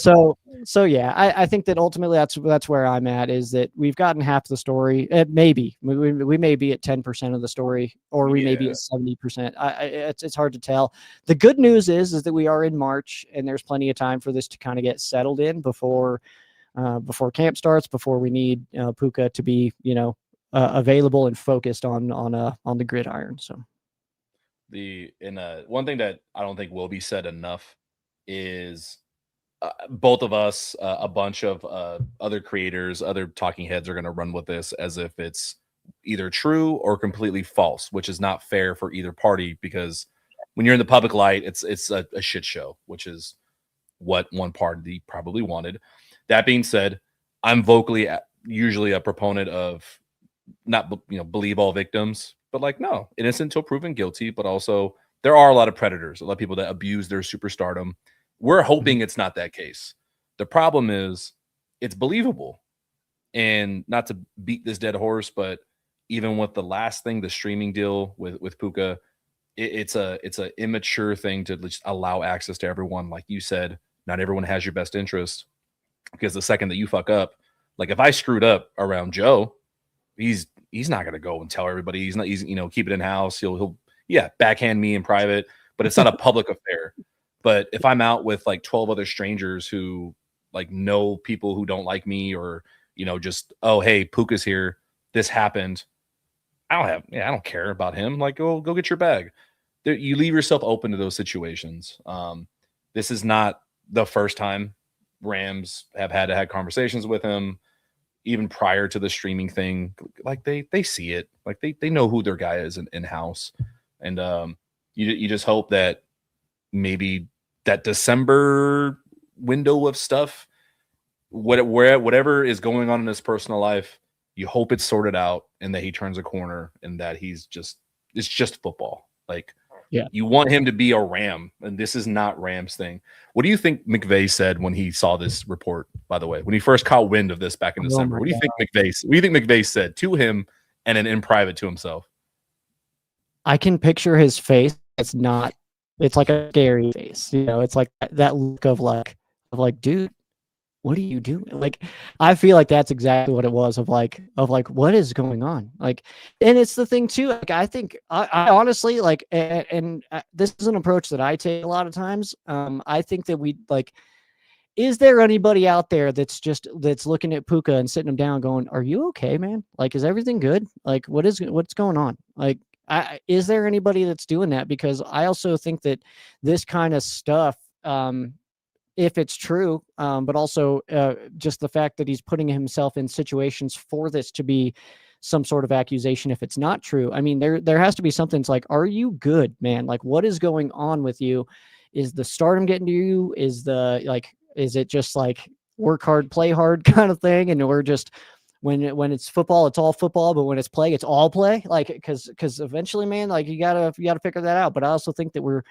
I think that ultimately that's where I'm at, is that we've gotten half the story. Maybe we may be at 10% of the story, or we may be at 70%. It's hard to tell. The good news is that we are in March, and there's plenty of time for this to kind of get settled in before camp starts, before we need Puka to be available and focused on the gridiron. So
One thing that I don't think will be said enough is both of us, a bunch of other creators, other talking heads are going to run with this as if it's either true or completely false, which is not fair for either party because when you're in the public light, it's a shit show, which is what one party probably wanted. That being said, I'm vocally usually a proponent of not believe all victims, but like no, innocent until proven guilty. But also there are a lot of predators, a lot of people that abuse their superstardom. We're hoping it's not that case. The problem is it's believable. And not to beat this dead horse, but even with the last thing, the streaming deal with Puka, it's a immature thing to just allow access to everyone. Like you said, not everyone has your best interest because the second that you fuck up, like if I screwed up around Joe, he's not gonna go and tell everybody. He's keep it in house. He'll backhand me in private, but it's not a public affair. But if I'm out with like 12 other strangers who like know people who don't like me or, just, oh, hey, Puka's here. This happened. I don't care about him. Like, go get your bag. You leave yourself open to those situations. This is not the first time Rams have had to have conversations with him, even prior to the streaming thing. Like they see it. Like they know who their guy is in house. And you just hope that maybe that December window of stuff, whatever is going on in his personal life, you hope it's sorted out and that he turns a corner and that it's just football. Like,
yeah,
you want him to be a Ram, and this is not Rams thing. What do you think McVay said when he saw this report, by the way, when he first caught wind of this back in December? What do you think McVay said to him and then in private to himself?
I can picture his face. It's like a scary face. It's like that look of like, dude, what are you doing? Like, I feel like that's exactly what it was of like, what is going on? Like, and it's the thing too. Like, I think I honestly like, and this is an approach that I take a lot of times. I think that is there anybody out there that's looking at Puka and sitting him down going, are you okay, man? Like, is everything good? Like, what's going on? Like, is there anybody that's doing that? Because I also think that this kind of stuff, if it's true, but also just the fact that he's putting himself in situations for this to be some sort of accusation, if it's not true, I mean, there has to be something. It's like, are you good, man? Like, what is going on with you? Is the stardom getting to you? Is it just like work hard, play hard kind of thing? And we're just, when it's football, it's all football, but when it's play, it's all play. Like, because eventually, man, like you gotta figure that out. But I also think that we're,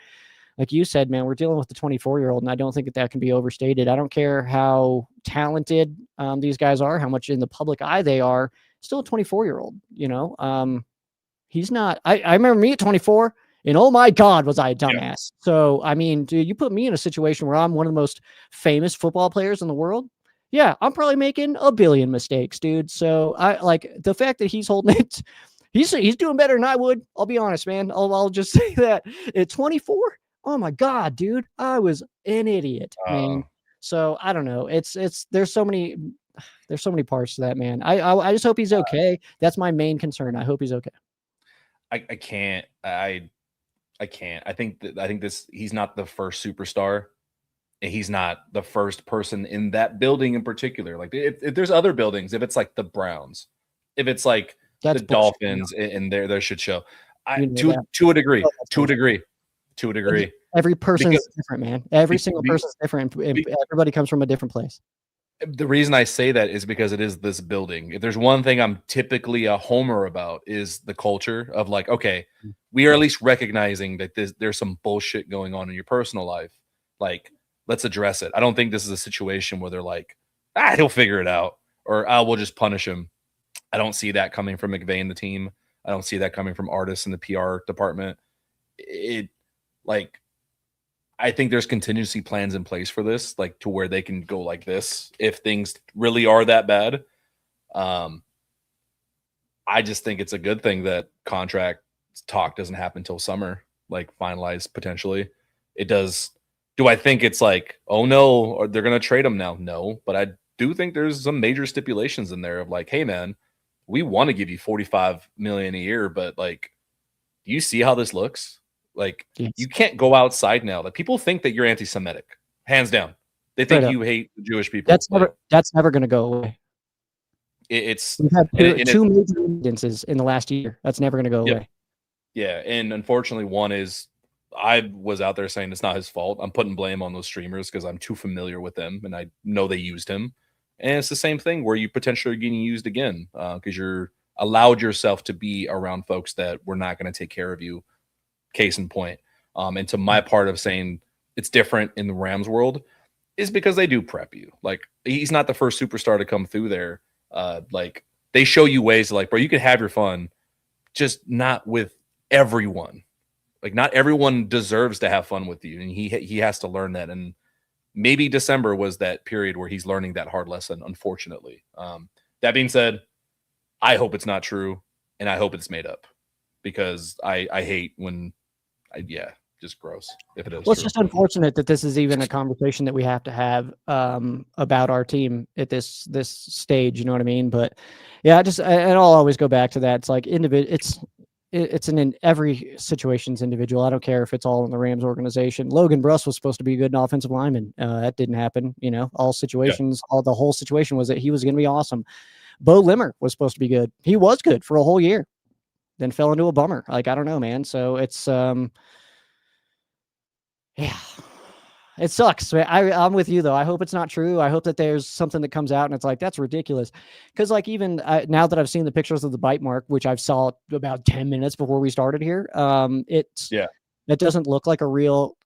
like you said, man, we're dealing with the 24-year-old, and I don't think that can be overstated. I don't care how talented these guys are, how much in the public eye they are, still a 24-year-old, he's not, I remember me at 24, and oh my God, was I a dumbass. Yeah. So, I mean, dude, you put me in a situation where I'm one of the most famous football players in the world. Yeah, I'm probably making a billion mistakes, dude. So I like the fact that he's holding it. He's doing better than I would. I'll be honest, man. I'll just say that at 24. Oh my God, dude, I was an idiot, man. So I don't know. There's so many parts to that, man. I just hope he's okay. That's my main concern. I hope he's okay.
I can't. I can't. I think he's not the first superstar. He's not the first person in that building in particular. Like if there's other buildings, if it's like the Browns, if it's like the Dolphins in their shit show, to a degree.
Every person's different, man. Every single person's different. Everybody comes from a different place.
The reason I say that is because it is this building. If there's one thing I'm typically a homer about is the culture of like, okay, we are at least recognizing that there's some bullshit going on in your personal life. Like, let's address it. I don't think this is a situation where they're like, he'll figure it out, or we'll just punish him. I don't see that coming from McVay and the team. I don't see that coming from artists in the PR department. I think there's contingency plans in place for this, like to where they can go like this if things really are that bad. I just think it's a good thing that contract talk doesn't happen until summer, like finalized potentially. It does. Do I think it's like, oh no, or they're going to trade him now? No, but I do think there's some major stipulations in there of like, hey man, we want to give you $45 million a year, but like, do you see how this looks? Like
Yes.
you can't go outside now. Like people think that you're anti-Semitic, hands down. They think you hate Jewish people.
That's never going to go away.
It's
we've had two major incidences in the last year. That's never going to go away.
Yeah, and unfortunately, one is I was out there saying it's not his fault. I'm putting blame on those streamers because I'm too familiar with them and I know they used him. And it's the same thing where you potentially are getting used again because you're allowed yourself to be around folks that were not going to take care of you. Case in point. And to my part of saying it's different in the Rams world is because they do prep you. Like he's not the first superstar to come through there. Like they show you ways to like, bro, you can have your fun, just not with everyone. Like not everyone deserves to have fun with you. And he has to learn that. And maybe December was that period where he's learning that hard lesson, unfortunately. That being said, I hope it's not true. And I hope it's made up because I hate when just gross if it is.
Well, it's just unfortunate that this is even a conversation that we have to have about our team at this stage. You know what I mean? But yeah, and I'll always go back to that. It's like it's in every situation's individual. I don't care if it's all in the Rams organization. Logan Bruss was supposed to be a good offensive lineman. That didn't happen. You know, the whole situation was that he was going to be awesome. Bo Limmer was supposed to be good. He was good for a whole year, then fell into a bummer. Like, I don't know, man. So it's, yeah, it sucks. I'm with you though. I hope it's not true. I hope that there's something that comes out and it's like, that's ridiculous. Cause like even now that I've seen the pictures of the bite mark, which I've saw about 10 minutes before we started here. It doesn't look like a real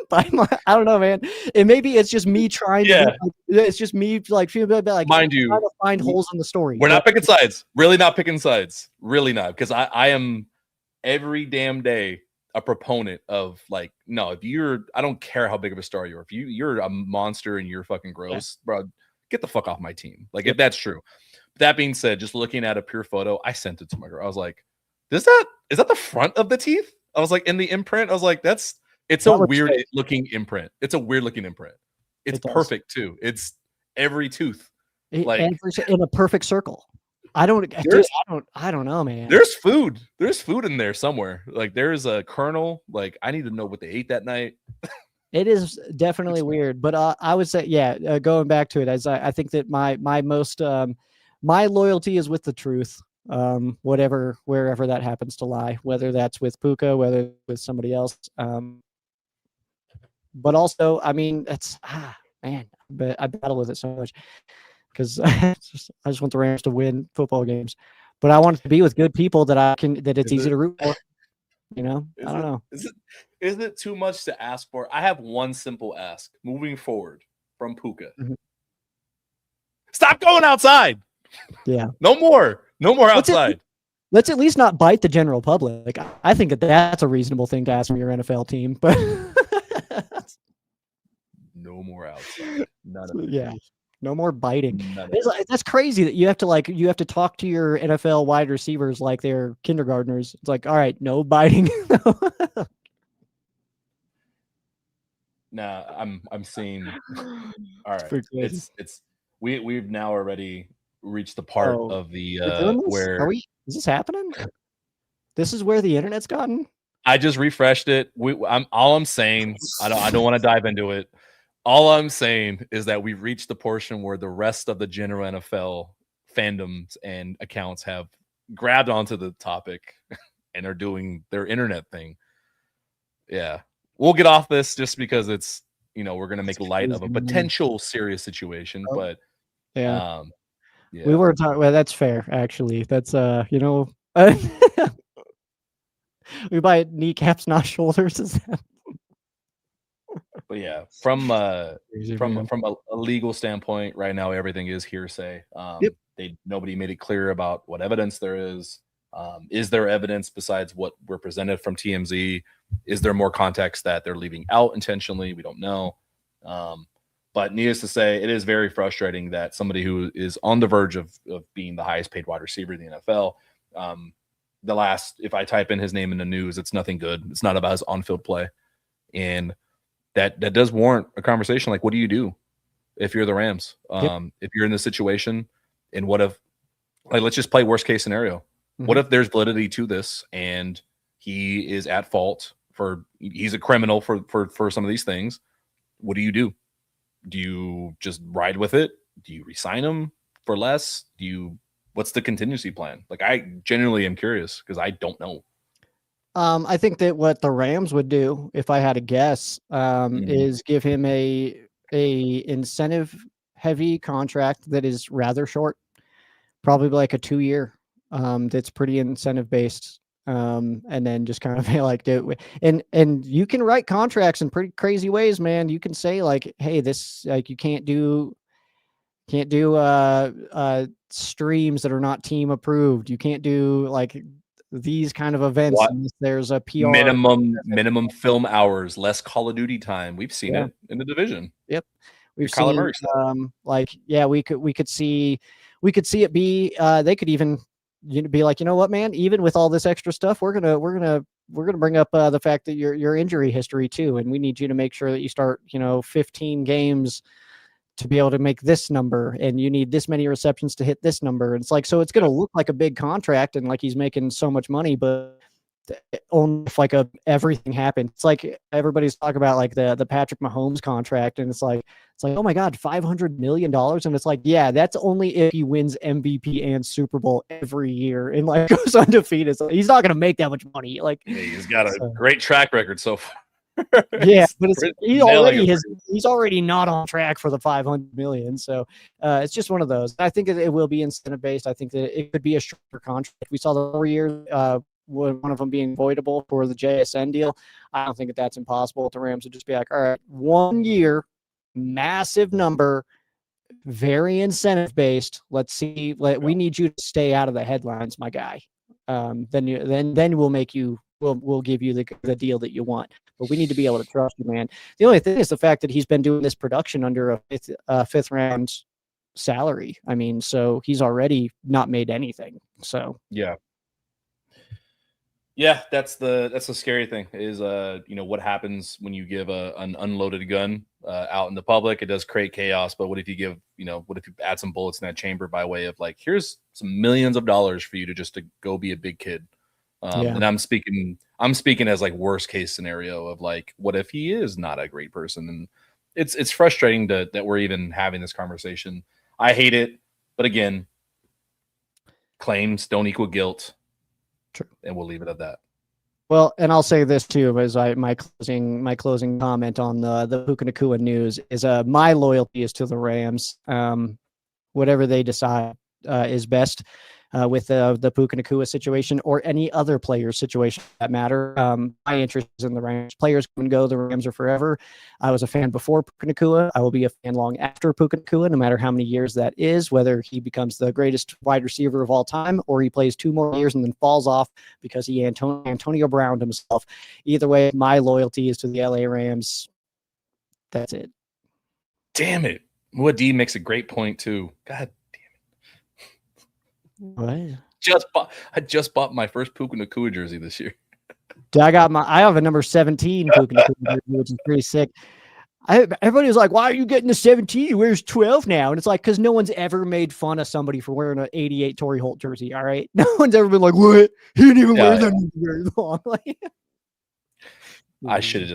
bite mark. I don't know, man. And maybe it's just me trying to, it's just me like feeling like,
mind you,
trying to find holes in the story.
We're not picking sides. Really not picking sides. Really not. Cause I am every damn day a proponent of like, no, I don't care how big of a star you are. If you're a monster and you're fucking gross, bro, get the fuck off my team. Like if that's true. That being said, just looking at a pure photo, I sent it to my girl. I was like, is that the front of the teeth? I was like, in the imprint, I was like, it's a weird looking imprint. It's a weird looking imprint. It's perfect too. It's every tooth. Like
in a perfect circle. I don't know, man.
There's food in there somewhere. Like there's a kernel. Like I need to know what they ate that night.
It is definitely weird, but I would say, going back to it, as I think that my most my loyalty is with the truth. Wherever that happens to lie, whether that's with Puka, whether with somebody else. But also, I mean, it's man, but I battle with it so much. Because I just want the Rams to win football games, but I want it to be with good people that it's easy to root for. You know, I don't know.
Is it too much to ask for? I have one simple ask moving forward from Puka.
Mm-hmm.
Stop going outside.
Yeah.
No more outside.
Let's at least not bite the general public. I think that's a reasonable thing to ask from your NFL team, but
no more outside. None of it.
Yeah. No more biting. That's crazy that you have to talk to your NFL wide receivers like they're kindergartners. It's like, all right, no biting.
Nah, I'm seeing. All right, we've now already reached the part of the where
is this happening? This is where the internet's gotten.
I just refreshed it. I'm saying. I don't want to dive into it. All I'm saying is that we've reached the portion where the rest of the general NFL fandoms and accounts have grabbed onto the topic and are doing their internet thing. Yeah. We'll get off this just because it's, we're going to make light of a potential serious situation, but
yeah. We were talking, well, that's fair. Actually, that's, we buy kneecaps, not shoulders. Is that?
But yeah, from a legal standpoint, right now everything is hearsay. Nobody made it clear about what evidence there is. Is there evidence besides what we're presented from TMZ? Is there more context that they're leaving out intentionally? We don't know. But needless to say, it is very frustrating that somebody who is on the verge of being the highest paid wide receiver in the NFL, if I type in his name in the news, it's nothing good. It's not about his on-field play. And that does warrant a conversation. Like, what do you do if you're the Rams? If you're in this situation, and what if, let's just play worst case scenario. Mm-hmm. What if there's validity to this and he is at fault he's a criminal for some of these things. What do? Do you just ride with it? Do you resign him for less? What's the contingency plan? Like, I genuinely am curious because I don't know.
I think that what the Rams would do, if I had to guess, is give him a incentive heavy contract that is rather short, probably like a 2-year. That's pretty incentive based. And then just kind of like do it. And you can write contracts in pretty crazy ways, man. You can say like, hey, this, like, you can't do streams that are not team approved. You can't do like these kind of events. There's a PR
minimum film hours, less Call of Duty time. We've seen it in the division.
Yep. We've seen we could see it be they could even be like, you know what, man, even with all this extra stuff, we're gonna bring up the fact that your injury history too, and we need you to make sure that you start 15 games to be able to make this number, and you need this many receptions to hit this number. And it's like, so it's going to look like a big contract and like he's making so much money, but only if like everything happened. It's like everybody's talking about like the Patrick Mahomes contract, and it's like, oh my God, $500 million. And it's like, yeah, that's only if he wins MVP and Super Bowl every year and like goes undefeated. So he's not going to make that much money. Like,
he's got a great track record so far.
Yeah, but he's already not on track for the 500 million. So it's just one of those. I think it will be incentive based. I think that it could be a shorter contract. We saw the 4 years, one of them being voidable for the JSN deal. I don't think that's impossible. The Rams would just be like, all right, 1 year, massive number, very incentive based. Let's see. We need you to stay out of the headlines, my guy. Then we'll make you. We'll give you the deal that you want, but we need to be able to trust you, man. The only thing is the fact that he's been doing this production under a fifth round salary. I mean, so he's already not made anything. So
yeah, that's the scary thing is what happens when you give an unloaded gun out in the public. It does create chaos, but what if you give what if you add some bullets in that chamber by way of like, here's some millions of dollars for you to go be a big kid. And I'm speaking as like worst case scenario of like, what if he is not a great person? And it's frustrating that we're even having this conversation. I hate it, but again, claims don't equal guilt.
True.
And we'll leave it at that.
Well, and I'll say this too, as my closing comment on the Puka Nacua news is my loyalty is to the Rams. Whatever they decide is best. With the Puka Nacua situation or any other player's situation that matter. My interest is in the Rams. Players come and go. The Rams are forever. I was a fan before Puka Nacua. I will be a fan long after Puka Nacua, no matter how many years that is, whether he becomes the greatest wide receiver of all time or he plays 2 more years and then falls off because he Antonio Browned himself. Either way, my loyalty is to the LA Rams. That's it.
Damn it. Muad'Dib makes a great point too. God.
What?
I just bought my first Puka Nacua jersey this year.
I have a number 17 Puka Nacua jersey, which is pretty sick. Everybody was like, why are you getting the 17? He wears 12 now. And it's like, because no one's ever made fun of somebody for wearing an 88 Torrey Holt jersey. All right. No one's ever been like, what? He didn't even wear that very long.
I should have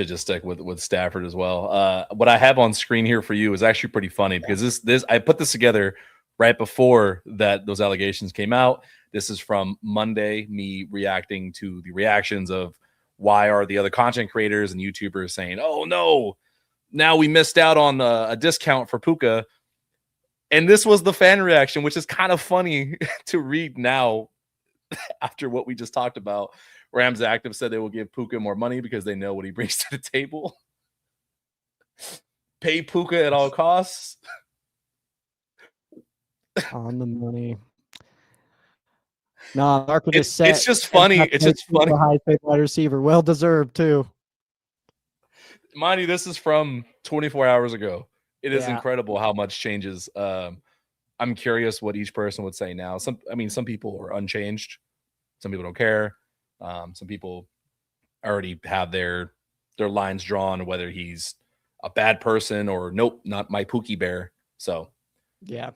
just stuck with Stafford as well. What I have on screen here for you is actually pretty funny because this I put this together right before those allegations came out. This is from Monday, me reacting to the reactions of why are the other content creators and YouTubers saying, oh no, now we missed out on a discount for Puka. And this was the fan reaction, which is kind of funny to read now after what we just talked about. Rams Active said they will give Puka more money because they know what he brings to the table. Pay Puka at all costs.
On the money. No, market is set.
It's just funny. It's just funny.
High paid wide receiver, well deserved too.
Mind you, this is from 24 hours ago. It is incredible how much changes. I'm curious what each person would say now. Some people are unchanged. Some people don't care. Some people already have their lines drawn, whether he's a bad person or nope, not my Pookie Bear. So
yeah.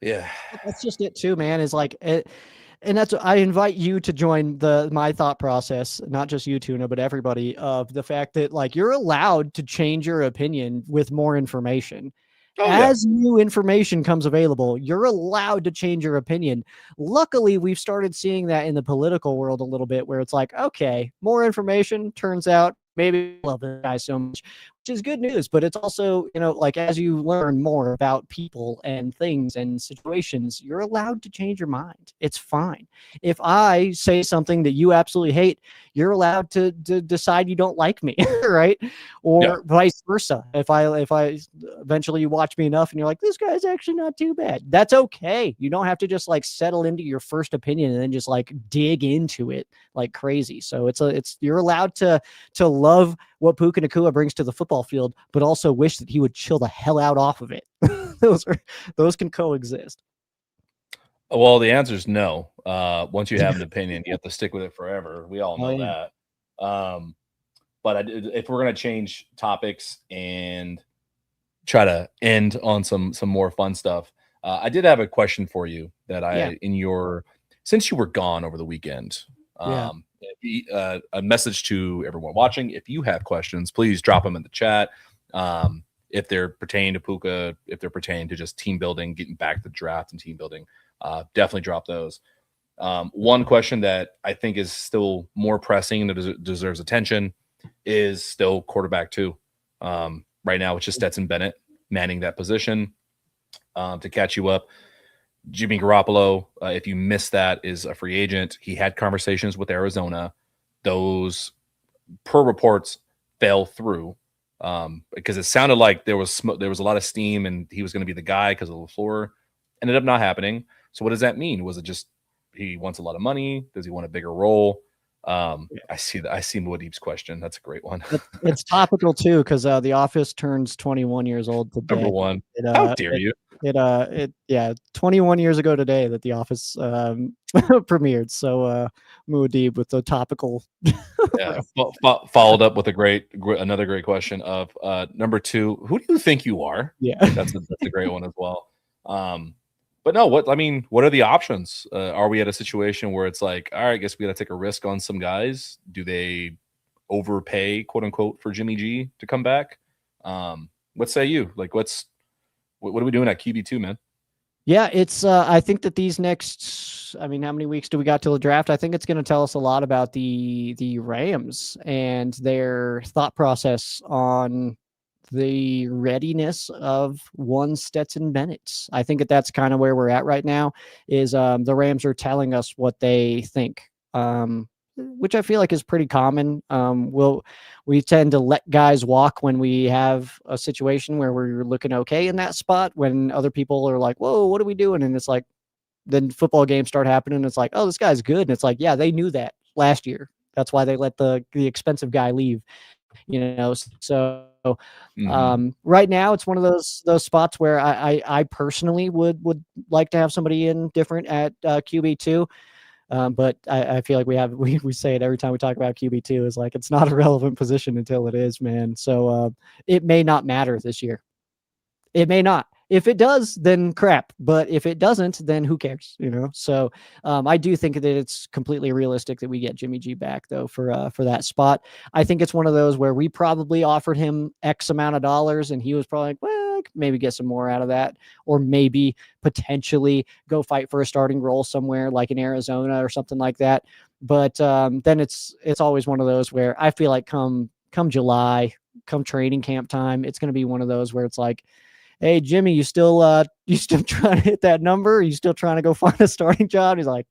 Yeah,
that's just it too, man. Is like it. And that's, I invite you to join my thought process, not just you, Tuna, but everybody, of the fact that like you're allowed to change your opinion with more information.
Oh, yeah.
As new information comes available, you're allowed to change your opinion. Luckily, we've started seeing that in the political world a little bit, where it's like, okay, more information, turns out maybe I love this guy so much, which is good news. But it's also, like as you learn more about people and things and situations, you're allowed to change your mind. It's fine. If I say something that you absolutely hate, you're allowed to decide you don't like me, right? Or vice versa. If I eventually you watch me enough and you're like, this guy's actually not too bad, that's okay. You don't have to just like settle into your first opinion and then just like dig into it like crazy. So it's you're allowed to love what Puka Nacua brings to the football field, but also wish that he would chill the hell out off of it. those can coexist.
Well, the answer is no. Once you have an opinion, you have to stick with it forever. We all know that. But if we're going to change topics and try to end on some more fun stuff, I did have a question for you that since you were gone over the weekend, a message to everyone watching: if you have questions, please drop them in the chat. If they're pertaining to Puka, if they're pertaining to just team building, getting back to the draft and team building, definitely drop those. One question that I think is still more pressing and deserves attention is still quarterback 2. Right now, it's just Stetson Bennett manning that position. To catch you up, Jimmy Garoppolo, if you missed that, is a free agent. He had conversations with Arizona. Those, per reports, fell through because it sounded like there was a lot of steam and he was going to be the guy because of LaFleur. Ended up not happening. So what does that mean? Was it just he wants a lot of money? Does he want a bigger role? I see Muad'Dib's question. That's a great one.
It's topical too, because The Office turns 21 years old today.
Number one. How dare you?
21 years ago today that The Office premiered. So Muad'Dib with the topical.
Followed up with another great question of number 2. Who do you think you are?
Yeah,
that's a great one as well. But no, what are the options? Are we at a situation where it's like, all right, I guess we got to take a risk on some guys? Do they overpay, quote unquote, for Jimmy G to come back? What say you? Like, what are we doing at QB2, man?
Yeah, it's I think that these next, how many weeks do we got till the draft? I think it's going to tell us a lot about the Rams and their thought process on the readiness of one Stetson Bennett. I think that's kind of where we're at right now, is the Rams are telling us what they think, which I feel like is pretty common. We tend to let guys walk when we have a situation where we're looking okay in that spot, when other people are like, whoa, what are we doing? And it's like, then football games start happening. And it's like, oh, this guy's good. And it's like, yeah, they knew that last year. That's why they let the expensive guy leave, so right now it's one of those spots where I personally would like to have somebody in different at QB2. But I feel like we say it every time we talk about QB2, is like, it's not a relevant position until it is, man. So it may not matter this year. It may not. If it does, then crap. But if it doesn't, then who cares? So I do think that it's completely realistic that we get Jimmy G back, though, for that spot. I think it's one of those where we probably offered him X amount of dollars, and he was probably like, well, I could maybe get some more out of that, or maybe potentially go fight for a starting role somewhere like in Arizona or something like that. But then it's always one of those where I feel like come July, come training camp time, it's going to be one of those where it's like, hey, Jimmy, you still trying to hit that number? Are you still trying to go find a starting job? He's like,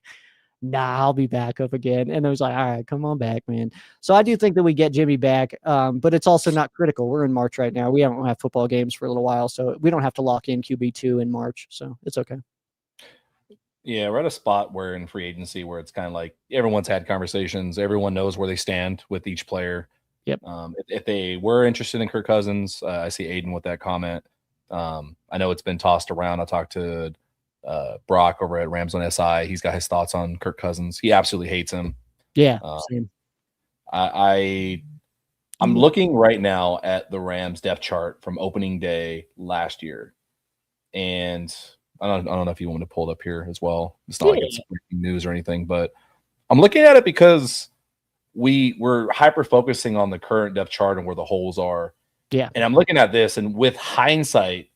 nah, I'll be back up again. And I was like, all right, come on back, man. So I do think that we get Jimmy back, but it's also not critical. We're in March right now. We don't have football games for a little while, so we don't have to lock in QB2 in March. So it's okay.
Yeah, we're at a spot where in free agency where it's kind of like everyone's had conversations. Everyone knows where they stand with each player.
Yep.
If they were interested in Kirk Cousins, I see Aiden with that comment. I know it's been tossed around. I talked to Brock over at Rams on SI. He's got his thoughts on Kirk Cousins. He absolutely hates him.
Yeah, same.
I'm looking right now at the Rams depth chart from opening day last year, and I don't know if you want me to pull it up here as well. It's not like it's breaking news or anything, but I'm looking at it because we're hyper focusing on the current depth chart and where the holes are.
Yeah.
And I'm looking at this, and with hindsight,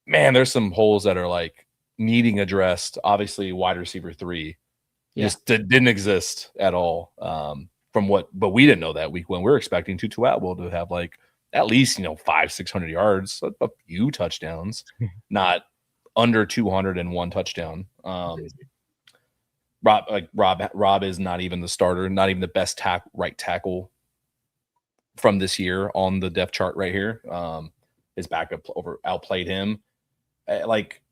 man, there's some holes that are like needing addressed. Obviously, wide receiver 3 just didn't exist at all. But we didn't know that week when we were expecting Tutu Atwell to have like at least 500-600 yards, a few touchdowns, not under 201 touchdown. Rob is not even the starter, not even the best right tackle from this year on the depth chart right here. His backup outplayed him. Like,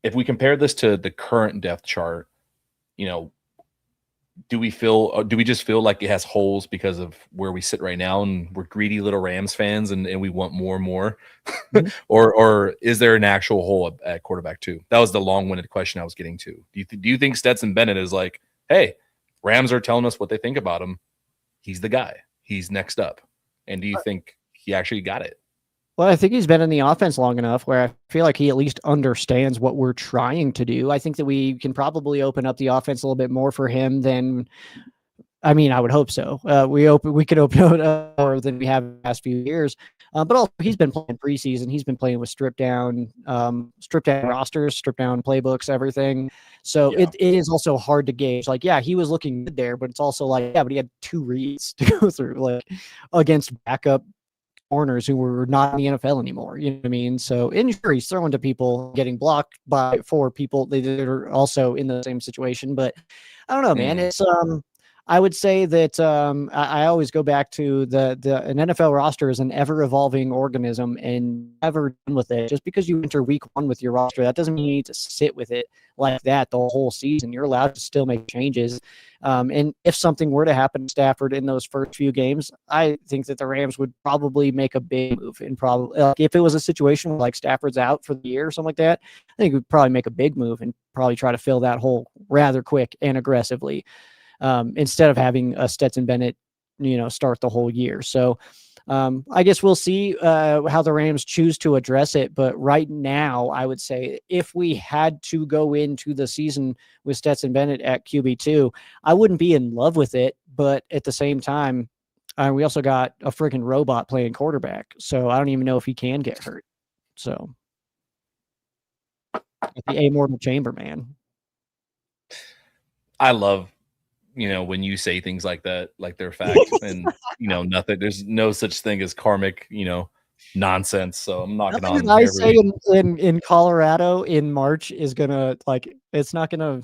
if we compare this to the current depth chart, do we just feel like it has holes because of where we sit right now, and we're greedy little Rams fans and we want more and more? Mm-hmm. or is there an actual hole at quarterback too? That was the long-winded question I was getting to. Do you think Stetson Bennett is like, hey, Rams are telling us what they think about him, he's the guy, he's next up? And do you think he actually got it?
Well, I think he's been in the offense long enough where I feel like he at least understands what we're trying to do. I think that we can probably open up the offense a little bit more for him than, I mean, I would hope so. We could open it up more than we have in the past few years. But also, he's been playing preseason. He's been playing with stripped down rosters, stripped down playbooks, everything. So it is also hard to gauge. Like, yeah, he was looking good there, but it's also like, yeah, but he had 2 reads to go through, like, against backup corners who were not in the NFL anymore. You know what I mean? So, and sure, he's throwing to people, getting blocked by 4 people that are also in the same situation. But I don't know, man. It's I would say that I always go back to an NFL roster is an ever evolving organism, and never done with it. Just because you enter week 1 with your roster, that doesn't mean you need to sit with it like that the whole season. You're allowed to still make changes. And if something were to happen to Stafford in those first few games, I think that the Rams would probably make a big move. And probably if it was a situation where like Stafford's out for the year or something like that, I think we'd probably make a big move and probably try to fill that hole rather quick and aggressively. Instead of having a Stetson Bennett, start the whole year. So I guess we'll see how the Rams choose to address it. But right now, I would say if we had to go into the season with Stetson Bennett at QB2, I wouldn't be in love with it. But at the same time, we also got a freaking robot playing quarterback. So I don't even know if he can get hurt. So the immortal chamber, man.
I love when you say things like that, like they're fact, and nothing. There's no such thing as karmic, nonsense. So I'm knocking on.
I say in Colorado in March is gonna it's not gonna.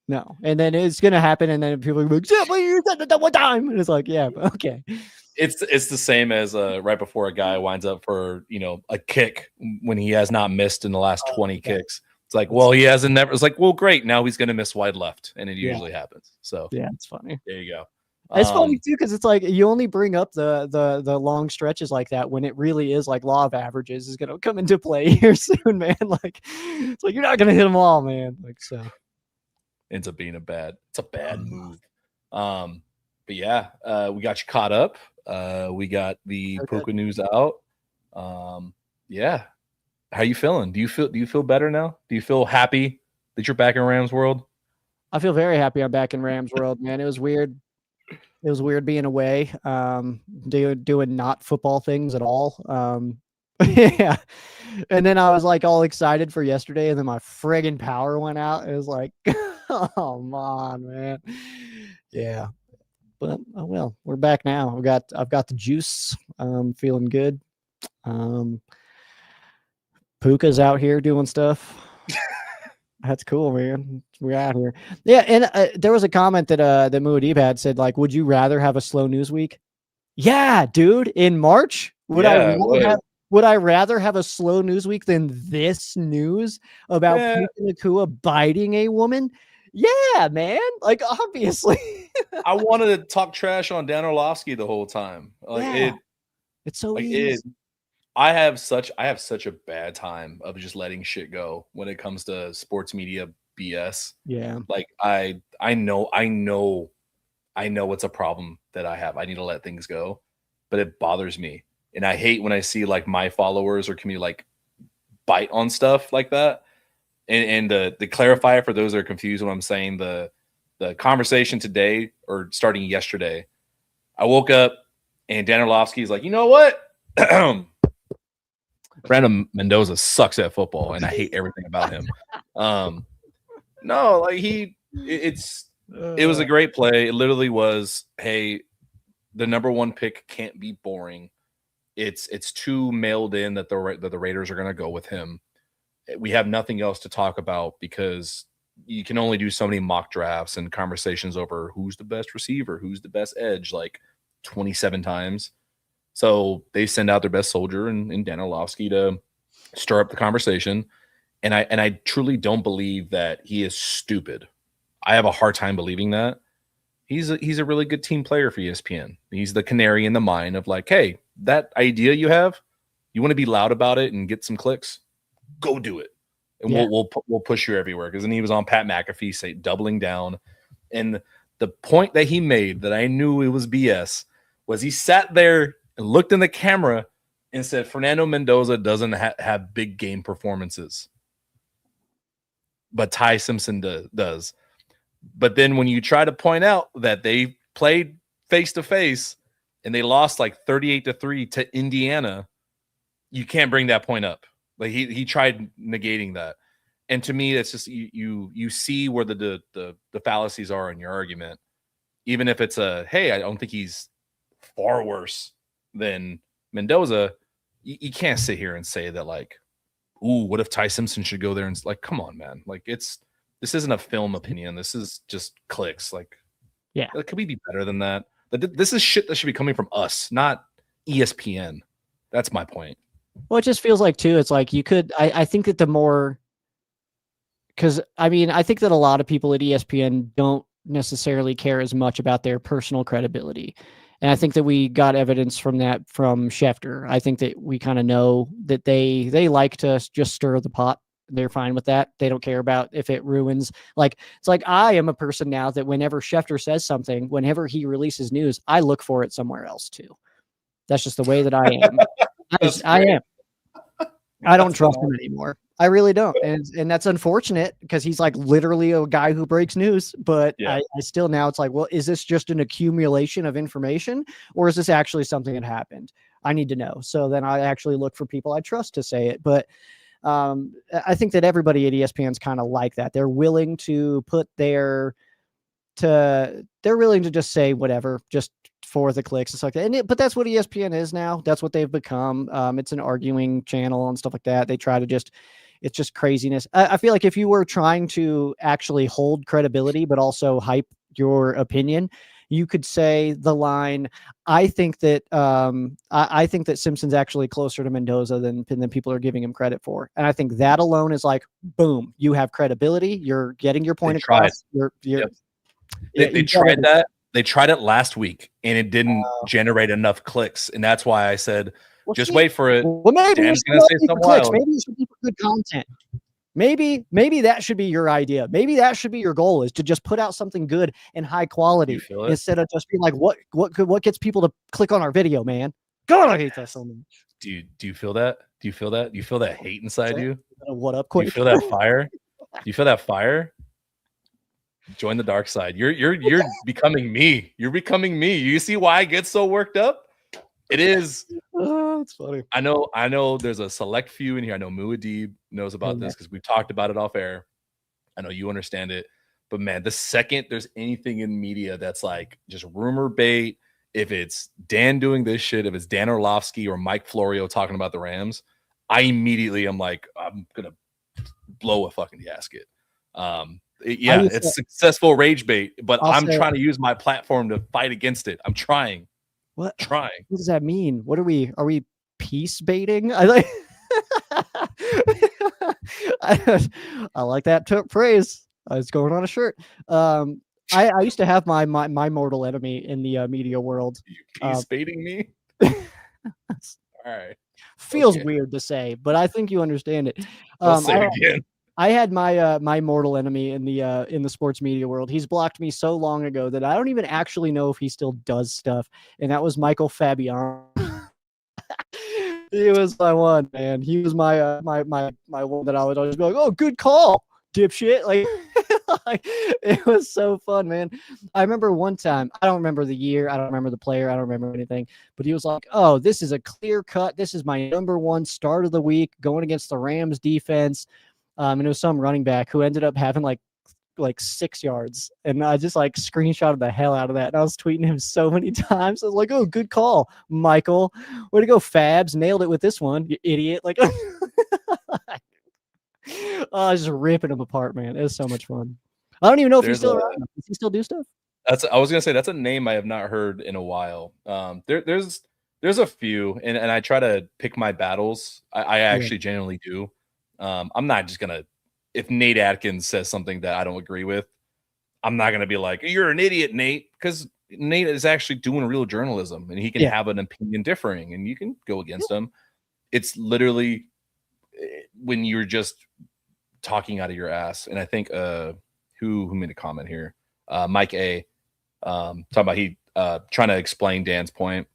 No, and then it's gonna happen, and then people are like, "Yeah, but you said that one time," and it's like, "Yeah, okay."
It's the same as right before a guy winds up for a kick when he has not missed in the last 20 kicks. It's like, well, he hasn't never. It's like, well, great. Now he's going to miss wide left, and it usually happens. So
yeah, it's funny.
There you go.
It's funny too because it's like you only bring up the long stretches like that when it really is like law of averages is going to come into play here soon, man. Like it's like you're not going to hit them all, man. Like so,
ends up being a bad move. But yeah, we got you caught up. We got the Puka news out. Yeah. How you feeling? Do you feel better now? Do you feel happy that you're back in Rams world?
I feel very happy I'm back in Rams world, man. It was weird. It was weird being away, doing not football things at all. Yeah. And then I was like all excited for yesterday, and then my friggin' power went out. It was like, oh man, man. Yeah. But oh well, we're back now. I've got the juice. Feeling good. Puka's out here doing stuff. That's cool, man. We're out here. Yeah, and there was a comment that Muad'Dib had said, like, would you rather have a slow news week? Yeah, dude. In March, would I rather have a slow news week than this news about Puka Nacua biting a woman? Yeah, man. Like, obviously.
I wanted to talk trash on Dan Orlovsky the whole time.
It's so easy.
I have such a bad time of just letting shit go when it comes to sports media BS.
Yeah.
Like I know it's a problem that I have. I need to let things go, but it bothers me. And I hate when I see like my followers or community like bite on stuff like that. And the clarifier for those that are confused when I'm saying the conversation today or starting yesterday, I woke up and Dan Orlovsky is like, you know what? Brandon Mendoza sucks at football, and I hate everything about him. No, like it was a great play. It literally was, hey, the number one pick can't be boring. It's too mailed in that the Raiders are going to go with him. We have nothing else to talk about because you can only do so many mock drafts and conversations over who's the best receiver, who's the best edge, like 27 times. So they send out their best soldier in Dan Orlovsky to stir up the conversation. And I truly don't believe that he is stupid. I have a hard time believing that. He's a really good team player for ESPN. He's the canary in the mine of like, hey, that idea you have, you want to be loud about it and get some clicks, go do it. And we'll push you everywhere. Because then he was on Pat McAfee, say doubling down. And the point that he made that I knew it was BS was he sat there and looked in the camera and said, Fernando Mendoza doesn't have big game performances, but Ty Simpson does. But then when you try to point out that they played face-to-face and they lost like 38-3 to Indiana, you can't bring that point up. Like he tried negating that. And to me, it's just you see where the fallacies are in your argument. Even if it's hey, I don't think he's far worse than Mendoza, you can't sit here and say that like, ooh, what if Ty Simpson should go there? And like, come on, man. Like this isn't a film opinion. This is just clicks. Like,
yeah,
could we be better than that? This is shit that should be coming from us, not ESPN. That's my point.
Well, it just feels like too, it's like you could, I think that the more, because I mean, I think that a lot of people at ESPN don't necessarily care as much about their personal credibility. And I think that we got evidence from that from Schefter. I think that we kind of know that they like to just stir the pot. They're fine with that. They don't care about if it ruins. Like, it's like I am a person now that whenever Schefter says something, whenever he releases news, I look for it somewhere else too. That's just the way that I am. I am. I don't trust him anymore. I really don't. And that's unfortunate because he's like literally a guy who breaks news. But yeah. I still now it's like, well, is this just an accumulation of information or is this actually something that happened? I need to know. So then I actually look for people I trust to say it. But I think that everybody at ESPN is kind of like that. They're willing to put they're willing to just say whatever, just for the clicks and stuff like that. But that's what ESPN is now. That's what they've become. It's an arguing channel and stuff like that. They try to it's just craziness. I feel like if you were trying to actually hold credibility, but also hype your opinion, you could say the line, I think that I think that Simpson's actually closer to Mendoza than people are giving him credit for. And I think that alone is like, boom, you have credibility. You're getting your point across.
They tried that. They tried it last week and it didn't generate enough clicks. And that's why I said, just wait for it.
Well, maybe
Dan's going to say something wild.
Maybe it should be for good content. Maybe that should be your idea. Maybe that should be your goal, is to just put out something good and high quality instead of just being like, what gets people to click on our video, man? God, I hate that so much.
Do you feel that? Do you feel that? Do you feel that hate inside you?
What up,
quick? Do you feel that fire? Do you feel that fire? Join the dark side. You're becoming me. You're becoming me. You see why I get so worked up? It is.
Oh, it's funny.
I know there's a select few in here. I know Muad'Dib knows about this because we've talked about it off air. I know you understand it. But man, the second there's anything in media that's like just rumor bait, if it's Dan doing this shit, if it's Dan Orlovsky or Mike Florio talking about the Rams, I immediately am like, I'm gonna blow a fucking gasket. It's successful rage bait, but I'm trying to use my platform to fight against it. I'm trying.
What?
Trying.
What does that mean? What are we peace baiting? I like I like that phrase. It's going on a shirt. I used to have my mortal enemy in the media world.
You peace baiting me? All right.
Feels weird to say, but I think you understand it.
I'll say it again.
I had my mortal enemy in the sports media world. He's blocked me so long ago that I don't even actually know if he still does stuff. And that was Michael Fabian. He was my one, man. He was my my one that I would always be like, oh, good call, dipshit. Like, like, it was so fun, man. I remember one time, I don't remember the year, I don't remember the player, I don't remember anything, but he was like, oh, this is a clear cut. This is my number one start of the week going against the Rams defense. And it was some running back who ended up having like 6 yards. And I just like screenshotted the hell out of that. And I was tweeting him so many times. I was like, oh, good call, Michael. Way to go, Fabs. Nailed it with this one, you idiot. Like, I was just ripping him apart, man. It was so much fun. I don't even know if he's still around. Does he still do stuff?
I was gonna say that's a name I have not heard in a while. There's a few, and I try to pick my battles. I actually genuinely do. I'm not just gonna, if Nate Atkins says something that I don't agree with, I'm not gonna be like, you're an idiot, Nate, because Nate is actually doing real journalism, and he can have an opinion differing, and you can go against him. It's literally when you're just talking out of your ass. And I think who made a comment here? Mike A. Talking about he trying to explain Dan's point.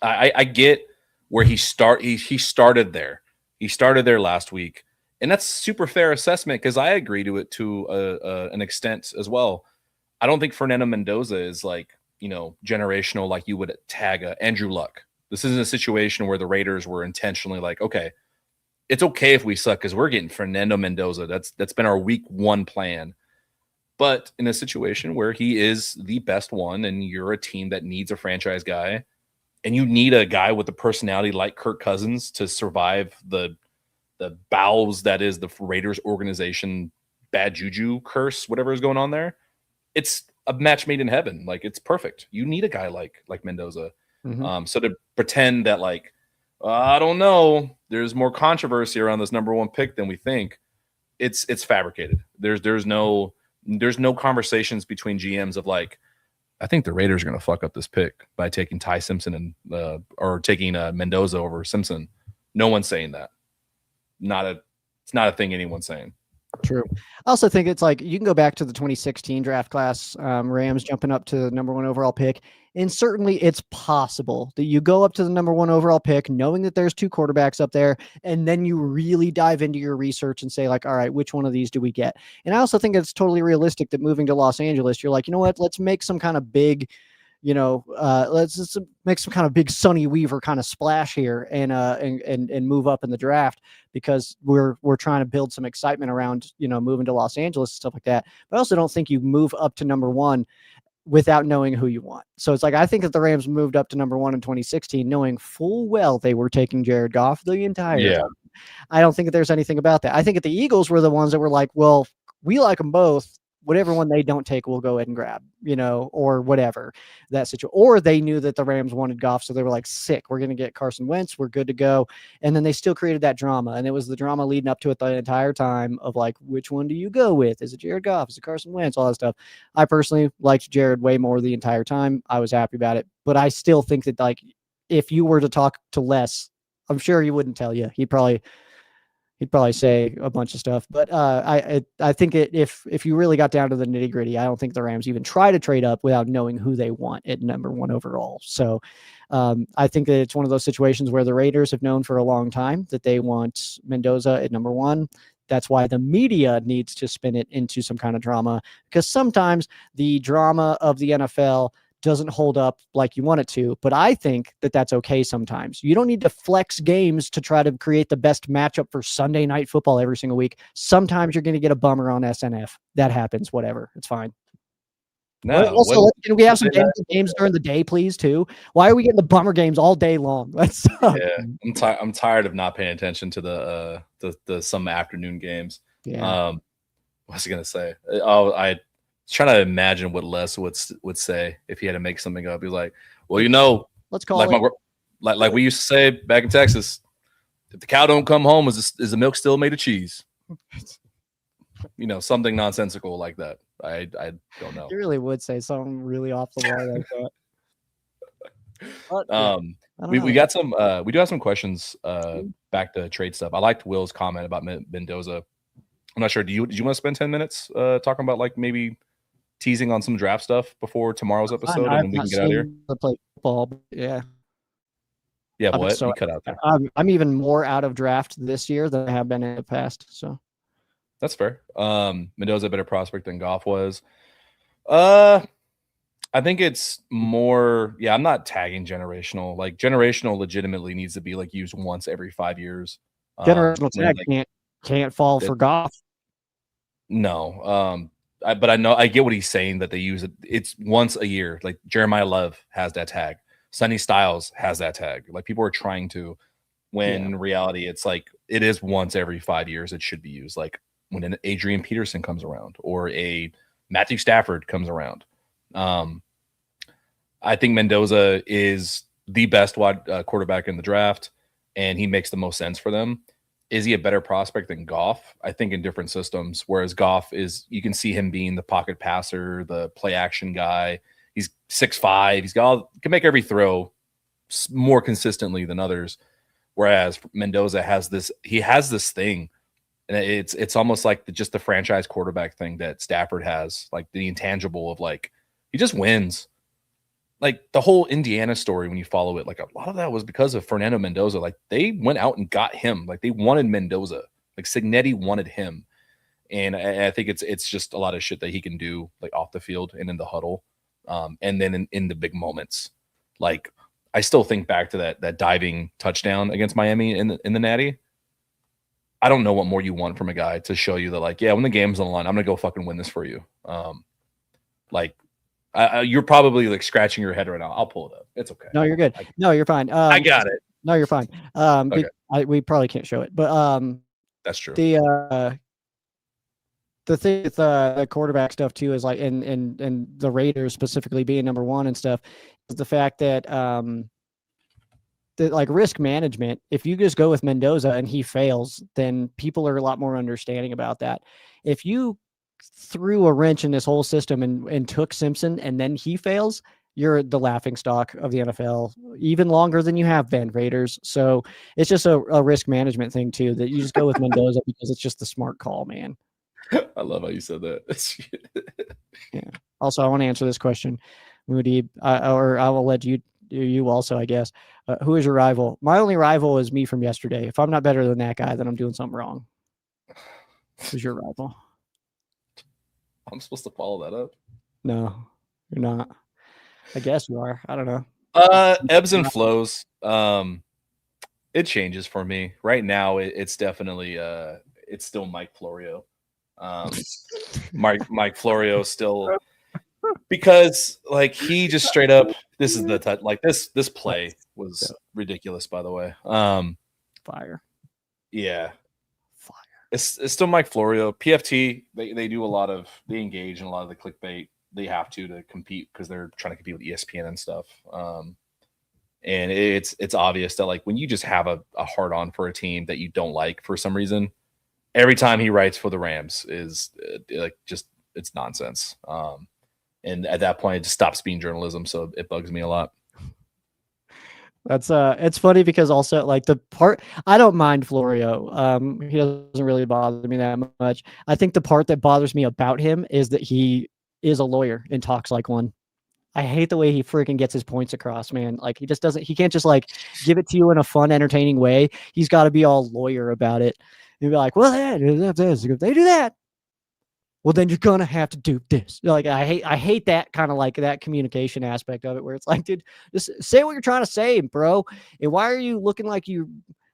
I get where he started there. He started there last week, and that's super fair assessment because I agree to it to an extent as well. I don't think Fernando Mendoza is like, generational like you would tag Andrew Luck. This isn't a situation where the Raiders were intentionally like, okay, it's okay if we suck because we're getting Fernando Mendoza. That's been our week one plan. But in a situation where he is the best one and you're a team that needs a franchise guy and you need a guy with a personality like Kirk Cousins to survive the bowels that is the Raiders organization, bad juju curse, whatever is going on there, it's a match made in heaven. Like, it's perfect. You need a guy like Mendoza. Mm-hmm. So to pretend that like, I don't know, there's more controversy around this number one pick than we think, it's fabricated. There's no conversations between GMs of like, I think the Raiders are going to fuck up this pick by taking Ty Simpson and or taking Mendoza over Simpson. No one's saying that. It's not a thing anyone's saying.
True. I also think it's like you can go back to the 2016 draft class, Rams jumping up to the number one overall pick. And certainly it's possible that you go up to the number one overall pick, knowing that there's two quarterbacks up there, and then you really dive into your research and say like, all right, which one of these do we get? And I also think it's totally realistic that moving to Los Angeles, you're like, you know what, let's make some kind of big, let's make some kind of big Sonny Weaver kind of splash here and move up in the draft because we're trying to build some excitement around, moving to Los Angeles and stuff like that. But I also don't think you move up to number one without knowing who you want. So it's like, I think that the Rams moved up to number one in 2016, knowing full well they were taking Jared Goff the entire time. I don't think that there's anything about that. I think that the Eagles were the ones that were like, well, we like them both. Whatever one they don't take, we'll go ahead and grab, or whatever that situation. Or they knew that the Rams wanted Goff, so they were like, sick, we're going to get Carson Wentz, we're good to go. And then they still created that drama, and it was the drama leading up to it the entire time of like, which one do you go with? Is it Jared Goff? Is it Carson Wentz? All that stuff. I personally liked Jared way more the entire time. I was happy about it, but I still think that like, if you were to talk to Les, I'm sure he wouldn't tell you. He'd probably say a bunch of stuff, but I think if you really got down to the nitty gritty, I don't think the Rams even try to trade up without knowing who they want at number one overall. So I think that it's one of those situations where the Raiders have known for a long time that they want Mendoza at number one. That's why the media needs to spin it into some kind of drama, because sometimes the drama of the NFL doesn't hold up like you want it to, but I think that that's okay sometimes. You don't need to flex games to try to create the best matchup for Sunday Night Football every single week. Sometimes you're going to get a bummer on SNF. That happens, whatever. It's fine. Also, can we have some games during the day, please, too? Why are we getting the bummer games all day long?
I'm tired of not paying attention to the some afternoon games.
Yeah.
What was I going to say? I trying to imagine what Les would say if he had to make something up. He's like, well,
let's call
like
it
like we used to say back in Texas, if the cow don't come home, is the milk still made of cheese? Something nonsensical like that. I don't know.
He really would say something really off the wall like that.
We got some we do have some questions back to trade stuff. I liked Will's comment about Mendoza. I'm not sure. Do you want to spend 10 minutes talking about like maybe teasing on some draft stuff before tomorrow's episode, and then we can get out of here?
To play football, but yeah.
Yeah,
I'm
what?
so
You cut out there.
I'm even more out of draft this year than I have been in the past. So
That's fair. Mendoza a better prospect than Goff was. I think it's more. Yeah, I'm not tagging generational. Like generational, legitimately needs to be like used once every 5 years.
generational
When
tag
like
can't fall for Goff.
no. But I know I get what he's saying that they use it. It's once a year. Like Jeremiah Love has that tag. Sonny Styles has that tag. Like people are trying to. When in reality, it's like it is once every 5 years. It should be used. Like when an Adrian Peterson comes around or a Matthew Stafford comes around. I think Mendoza is the best wide quarterback in the draft, and he makes the most sense for them. Is he a better prospect than Goff? I think in different systems. Whereas Goff is, you can see him being the pocket passer, the play action guy. He's 6'5". He's got can make every throw more consistently than others. Whereas Mendoza has this, he has this thing, and it's almost like just the franchise quarterback thing that Stafford has, like the intangible of like he just wins. Like the whole Indiana story, when you follow it, like a lot of that was because of Fernando Mendoza. Like they went out and got him. Like they wanted Mendoza. Like Cignetti wanted him, and I think it's just a lot of shit that he can do like off the field and in the huddle, and then in the big moments. Like I still think back to that diving touchdown against Miami in the Natty. I don't know what more you want from a guy to show you that, like, yeah, when the game's on the line, I'm gonna go fucking win this for you. Like you're probably like scratching your head right now. I'll pull it up. It's okay.
No, you're good. No, you're fine.
I got it.
No, you're fine.
Okay.
We probably can't show it, but
That's true.
The thing with the quarterback stuff too is like, and the Raiders specifically being number one and stuff, is the fact that that like risk management. If you just go with Mendoza and he fails, then people are a lot more understanding about that. If you threw a wrench in this whole system and took Simpson and then he fails, you're the laughing stock of the NFL even longer than you have been, Raiders. So it's just a risk management thing too, that you just go with Mendoza because it's just the smart call, man.
I love how you said that.
Yeah. Also, I want to answer this question, Moody, or I will let you also, I guess. Who is your rival? My only rival is me from yesterday. If I'm not better than that guy, then I'm doing something wrong. Who's your rival?
I'm supposed to follow that up?
No, you're not. I guess you are. I don't know.
Ebbs and flows. It changes for me. Right now, it's definitely it's still Mike Florio. Mike Florio still, because like he just straight up, this is the touch, like this play was ridiculous, by the way.
Fire.
Yeah. Fire. It's still Mike Florio. PFT, they do a lot of, they engage in a lot of the clickbait. They have to compete because they're trying to compete with ESPN and stuff. And it's obvious that like when you just have a hard on for a team that you don't like for some reason, every time he writes for the Rams is like just it's nonsense. And at that point, it just stops being journalism. So it bugs me a lot.
That's it's funny because also like the part, I don't mind Florio. He doesn't really bother me that much. I think the part that bothers me about him is that he is a lawyer and talks like one. I hate the way he freaking gets his points across, man. Like he just doesn't, he can't just like give it to you in a fun, entertaining way. He's got to be all lawyer about it. He'd be like, well, if they do that, well, then you're gonna have to do this. Like I hate that kind of like that communication aspect of it, where it's like, dude, just say what you're trying to say, bro. And why are you looking like you,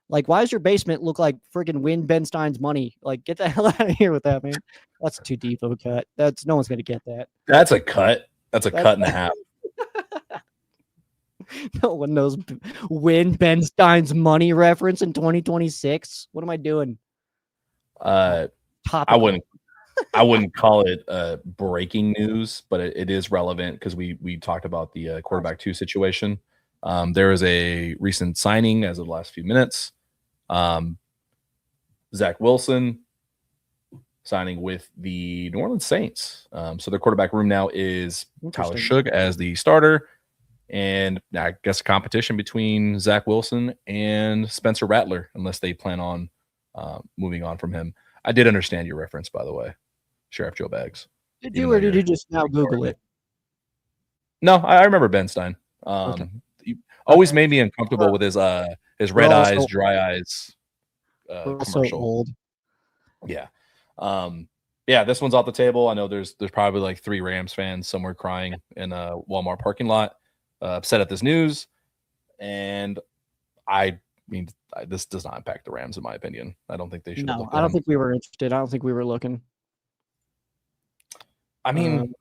like, why does your basement look like freaking Win Ben Stein's money? Like, get the hell out of here with that, man. That's too deep of a cut. That's no one's gonna get that.
That's a cut. That's a cut and a half.
No one knows Win Ben Stein's money reference in 2026. What am I doing?
I wouldn't call it breaking news, but it is relevant because we talked about the quarterback 2 situation. There is a recent signing as of the last few minutes. Zach Wilson signing with the New Orleans Saints. So their quarterback room now is Tyler Shough as the starter. And I guess a competition between Zach Wilson and Spencer Rattler, unless they plan on moving on from him. I did understand your reference, by the way, Sheriff Joe Baggs.
Did you, or did you just now Google it?
No, I remember Ben Stein.
Okay.
Always made me uncomfortable with his red eyes, dry eyes
so
commercial.
old.
Yeah. Yeah, this one's off the table. I know there's probably like 3 Rams fans somewhere crying in a Walmart parking lot, upset at this news. And I mean, this does not impact the Rams, in my opinion. I don't think they should.
No, I don't think we were interested. I don't think we were looking.
I mean,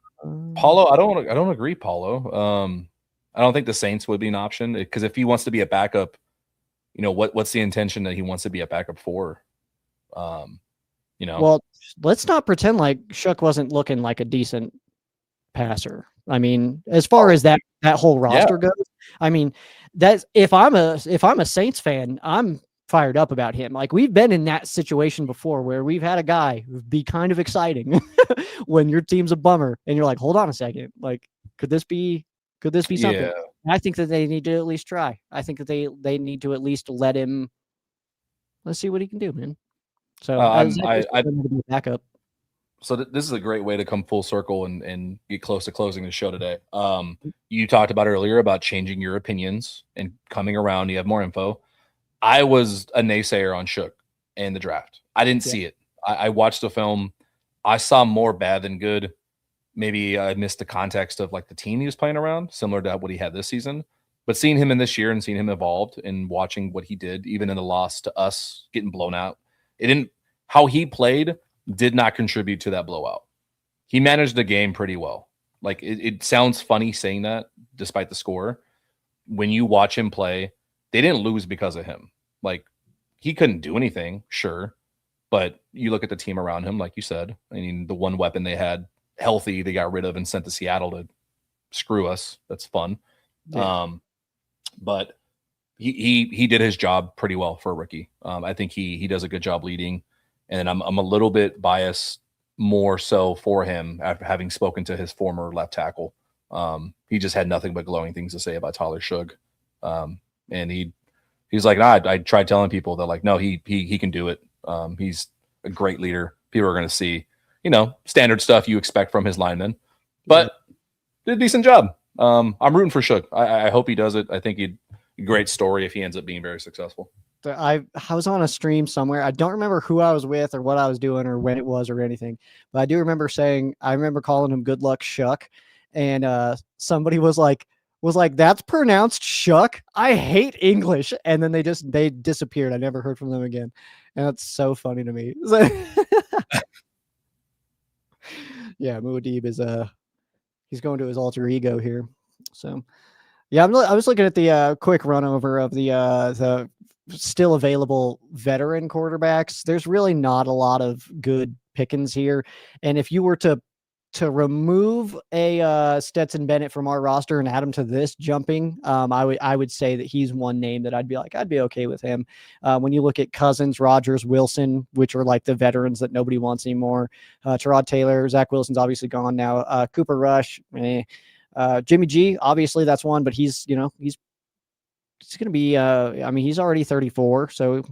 Paulo, I don't agree, Paulo. I don't think the Saints would be an option because if he wants to be a backup, you know, what's the intention that he wants to be a backup for? You know,
well, let's not pretend like Shook wasn't looking like a decent passer. I mean, as far as that whole roster goes, I mean, that's if I'm a Saints fan, I'm fired up about him. Like we've been in that situation before where we've had a guy be kind of exciting when your team's a bummer and you're like, hold on a second, like could this be something?
Yeah.
I think that they need to at least try. I think that they need to at least let him. Let's see what he can do, man. So backup.
So this is a great way to come full circle and get close to closing the show today. You talked about earlier about changing your opinions and coming around. You have more info. I was a naysayer on Shook and the draft. I didn't see it. I watched the film. I saw more bad than good. Maybe I missed the context of like the team he was playing around, similar to what he had this season. But seeing him in this year and seeing him evolved and watching what he did, even in the loss to us, getting blown out, how he played did not contribute to that blowout. He managed the game pretty well. Like it sounds funny saying that despite the score. When you watch him play, they didn't lose because of him. Like he couldn't do anything, sure. But you look at the team around him, like you said, I mean, the one weapon they had healthy, they got rid of and sent to Seattle to screw us. That's fun. Yeah. But he did his job pretty well for a rookie. I think he does a good job leading. And I'm a little bit biased more so for him after having spoken to his former left tackle. He just had nothing but glowing things to say about Tyler Shough. And he's like, I tried telling people that like, no, he can do it. He's a great leader. People are going to see, you know, standard stuff you expect from his linemen, but did a decent job. I'm rooting for Shough. I hope he does it. I think he'd great story if he ends up being very successful.
I was on a stream somewhere. I don't remember who I was with or what I was doing or when it was or anything, but I do remember calling him good luck Shuck. And somebody was like, that's pronounced Shuck. I hate English. And then they disappeared. I never heard from them again. And that's so funny to me. Yeah, Muad'Dib is he's going to his alter ego here. So yeah, I was looking at the quick run over of the still available veteran quarterbacks. There's really not a lot of good pickings here. And if you were to remove a Stetson Bennett from our roster and add him to this jumping, I would say that he's one name that I'd be okay with him. When you look at Cousins, Rodgers, Wilson, which are like the veterans that nobody wants anymore, Tyrod Taylor, Zach Wilson's obviously gone now, Cooper Rush, Jimmy G, obviously that's one, but he's going to be, he's already 34. So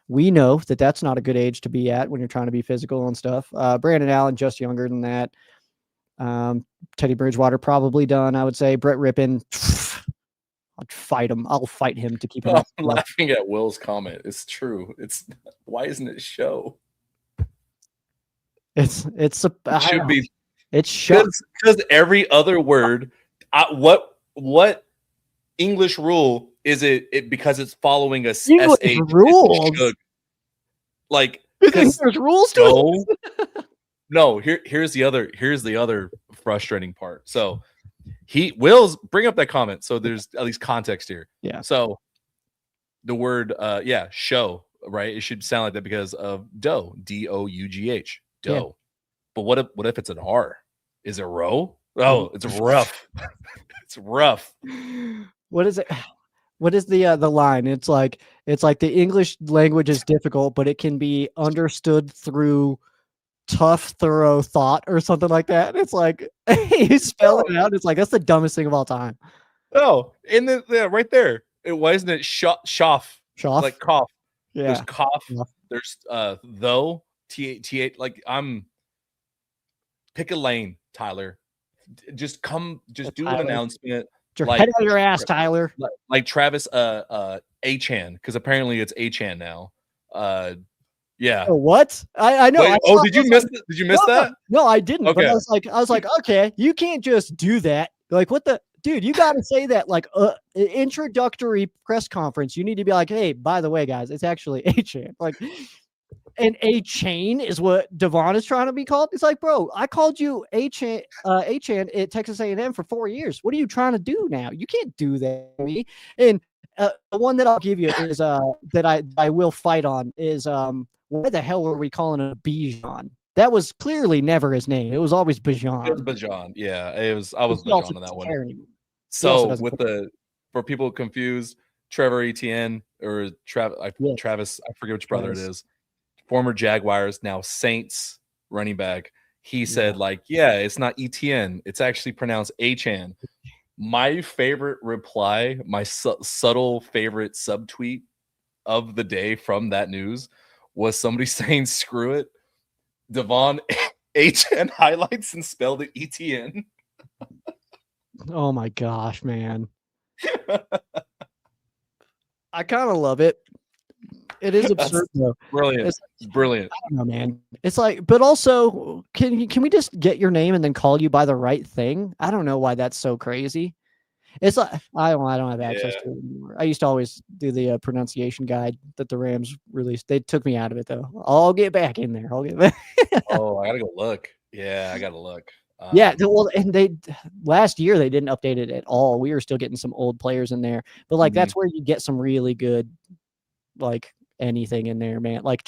we know that that's not a good age to be at when you're trying to be physical and stuff. Brandon Allen, just younger than that. Teddy Bridgewater, probably done, I would say. Brett Rippon, I'd fight him. I'll fight him to keep him up.
I'm laughing at Will's comment. It's true. Why isn't it show?
It
should be.
It's show.
Because every other word, what English rule is it because it's following a
English rule?
Like
there's rules to it.
No, here's the other frustrating part. So Will's bring up that comment. So there's at least context here.
Yeah.
So the word show, right? It should sound like that because of dough, DOUGH, dough. Yeah. But what if it's an R? Is it row? Oh, it's rough. It's rough.
What is it? What is the line? It's like the English language is difficult, but it can be understood through tough, thorough thought or something like that. It's like you spell it out. It's like that's the dumbest thing of all time.
Oh, and then right there. Why isn't it shoff? Like cough.
Yeah.
There's cough. Yeah. There's though th like pick a lane, Tyler. Just do an announcement.
Get your head out of your ass, Tyler.
Like Travis Achan, because apparently it's Achan now. Yeah.
Oh, what? I know.
Wait, did you miss Did you miss that?
No, I didn't.
Okay.
But I was like, okay, you can't just do that. Like, what the dude? You got to say that like introductory press conference. You need to be like, hey, by the way, guys, it's actually Achan. Like, and A-Chain is what Devon is trying to be called. It's like, bro, I called you Achan at Texas A&M for 4 years. What are you trying to do now? You can't do that to me. And the one that I'll give you is that I will fight on is why the hell were we calling it Bijan? That was clearly never his name. It was always Bijan.
It was Bijan. Yeah, I was Bijan on that one.
So
for people confused, Trevor Etienne or Travis, I forget which brother it is. Former Jaguars, now Saints running back. He said, it's not Etienne. It's actually pronounced Achan. My favorite reply, my subtle favorite subtweet of the day from that news was somebody saying, screw it. Devon Achan highlights and spelled it Etienne.
Oh my gosh, man. I kind of love it. It is absurd though.
Brilliant. It's brilliant.
I don't know, man. It's like, but also, can we just get your name and then call you by the right thing? I don't know why that's so crazy. It's like I don't have access to it anymore. I used to always do the pronunciation guide that the Rams released. They took me out of it though. I'll get back in there. I'll get back.
Oh, I gotta go look. Yeah, I gotta look.
Yeah, well, and last year they didn't update it at all. We were still getting some old players in there, but like that's where you get some really good, like anything in there, man. Like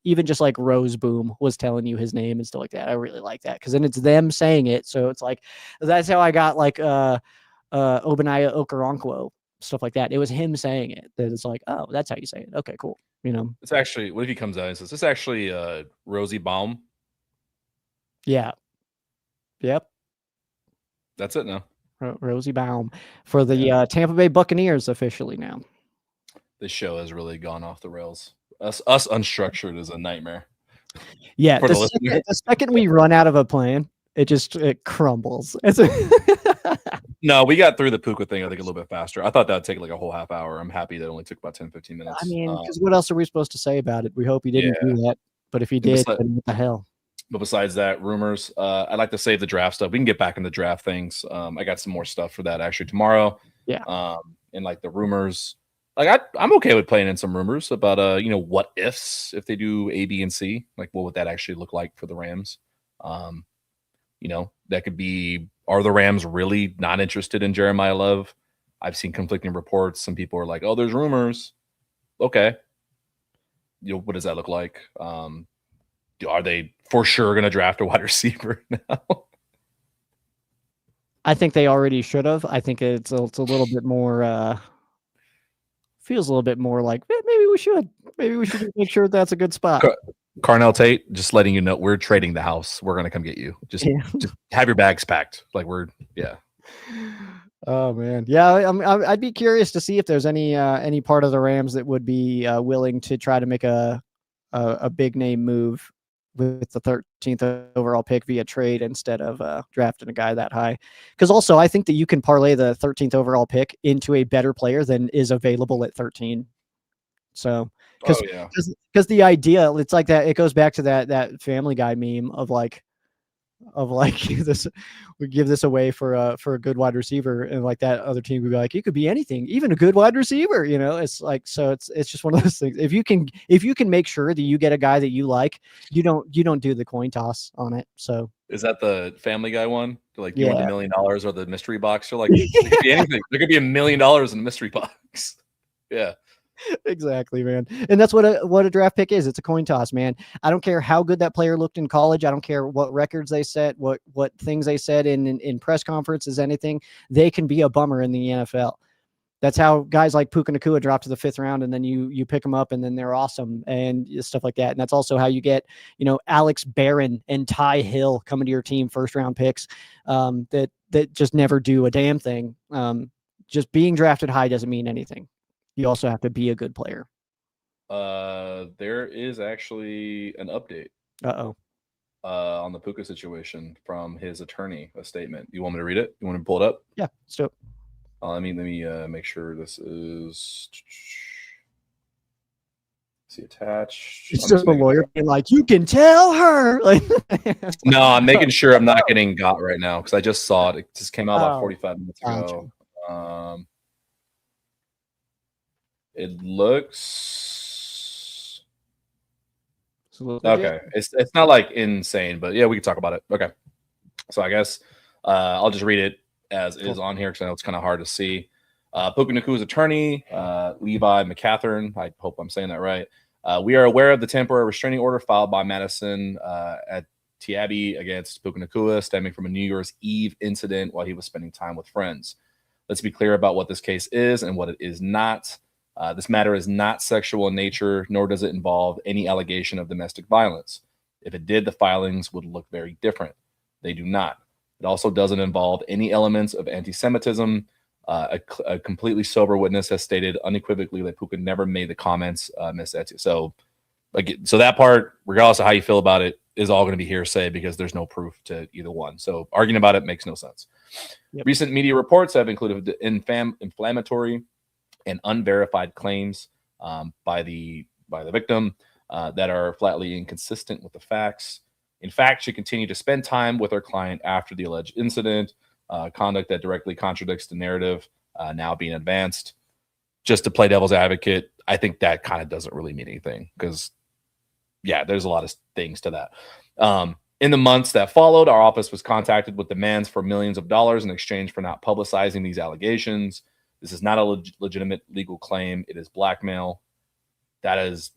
even just like Rose Boom was telling you his name and stuff like that. I really like that because then it's them saying it, so it's like that's how I got like Obaniah Okoronkwo, stuff like that. It was him saying it. That it's like, oh, that's how you say it. Okay, cool. You know,
it's actually what if he comes out and says this actually Rosie Baum.
Yeah. Yep.
That's it now.
Rosie Baum for the Tampa Bay Buccaneers officially now.
This show has really gone off the rails. Us unstructured is a nightmare.
Yeah, the second we run out of a plan, it crumbles.
No, we got through the Puka thing, I think, a little bit faster. I thought that would take like a whole half hour. I'm happy that it only took about 10-15 minutes.
I mean, because what else are we supposed to say about it? We hope he didn't do that. But if he did, then what the hell?
But besides that, rumors, I'd like to save the draft stuff. We can get back into draft things. I got some more stuff for that actually tomorrow.
Yeah.
And like the rumors, like I'm okay with playing in some rumors about what ifs if they do A, B, and C. Like what would that actually look like for the Rams? That could be, are the Rams really not interested in Jeremiah Love? I've seen conflicting reports. Some people are like, oh, there's rumors. Okay. What does that look like? Are they for sure going to draft a wide receiver now?
I think they already should have. I think it's a little bit more, feels a little bit more like maybe we should make sure that's a good spot.
Carnell Tate, just letting you know, we're trading the house. We're going to come get you. Just have your bags packed. Like
Oh man. Yeah. I'd be curious to see if there's any part of the Rams that would be willing to try to make a big name move with the 13th overall pick via trade instead of drafting a guy that high. Because also I think that you can parlay the 13th overall pick into a better player than is available at 13. So because the idea, it's like that, it goes back to that Family Guy meme of like this, we give this away for a good wide receiver, and like that other team would be like, it could be anything, even a good wide receiver, it's like, so it's just one of those things. If you can make sure that you get a guy that you like, you don't do the coin toss on it. So
is that the Family Guy one? Like, you want $1 million or the mystery box? You're like, it could be anything. There could be $1 million in the mystery box. Yeah.
Exactly, man. And that's what a draft pick is. It's a coin toss, man. I don't care how good that player looked in college. I don't care what records they set, what things they said in press conferences, anything. They can be a bummer in the NFL. That's how guys like Puka Nacua drop to the 5th round, and then you pick them up, and then they're awesome and stuff like that. And that's also how you get, Alex Barron and Ty Hill coming to your team, 1st-round picks that just never do a damn thing. Just being drafted high doesn't mean anything. You also have to be a good player.
There is actually an update. On the Puka situation from his attorney, a statement. You want me to read it? You want me to pull it up?
Yeah, let's do it.
Let me make sure this is. See attached.
It's just a lawyer being like, you can tell her. Like,
no, I'm making sure I'm not getting got right now because I just saw it. It just came out about 45 minutes ago. It looks okay. It's not like insane, but yeah, we can talk about it. Okay, so I guess I'll just read it as is on here because I know it's kind of hard to see. Puka Nacua's attorney, Levi McCathern. I hope I'm saying that right. We are aware of the temporary restraining order filed by Madison at Tiabi against Puka Nacua stemming from a New Year's Eve incident while he was spending time with friends. Let's be clear about what this case is and what it is not. This matter is not sexual in nature, nor does it involve any allegation of domestic violence. If it did, the filings would look very different. They do not. It also doesn't involve any elements of anti-Semitism. A completely sober witness has stated unequivocally that Puka never made the comments Miss Etienne. So that part, regardless of how you feel about it, is all going to be hearsay because there's no proof to either one. So arguing about it makes no sense. Yep. Recent media reports have included inflammatory and unverified claims by the victim that are flatly inconsistent with the facts. In fact, she continued to spend time with her client after the alleged incident. Conduct that directly contradicts the narrative now being advanced. Just to play devil's advocate, I think that kind of doesn't really mean anything because, yeah, there's a lot of things to that. In the months that followed, our office was contacted with demands for millions of dollars in exchange for not publicizing these allegations. This is not a legitimate legal claim. It is blackmail. That is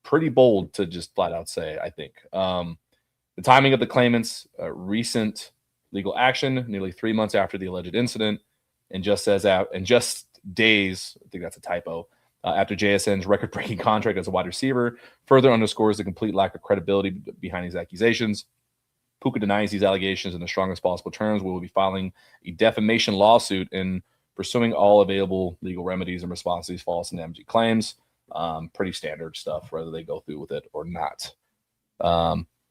pretty bold to just flat out say, I think. The timing of the claimant's recent legal action, nearly 3 months after the alleged incident, and just days, I think that's a typo, after JSN's record-breaking contract as a wide receiver, further underscores the complete lack of credibility behind these accusations. Puka denies these allegations in the strongest possible terms. We will be filing a defamation lawsuit and pursuing all available legal remedies in response to these false and damaging claims. Pretty standard stuff, whether they go through with it or not.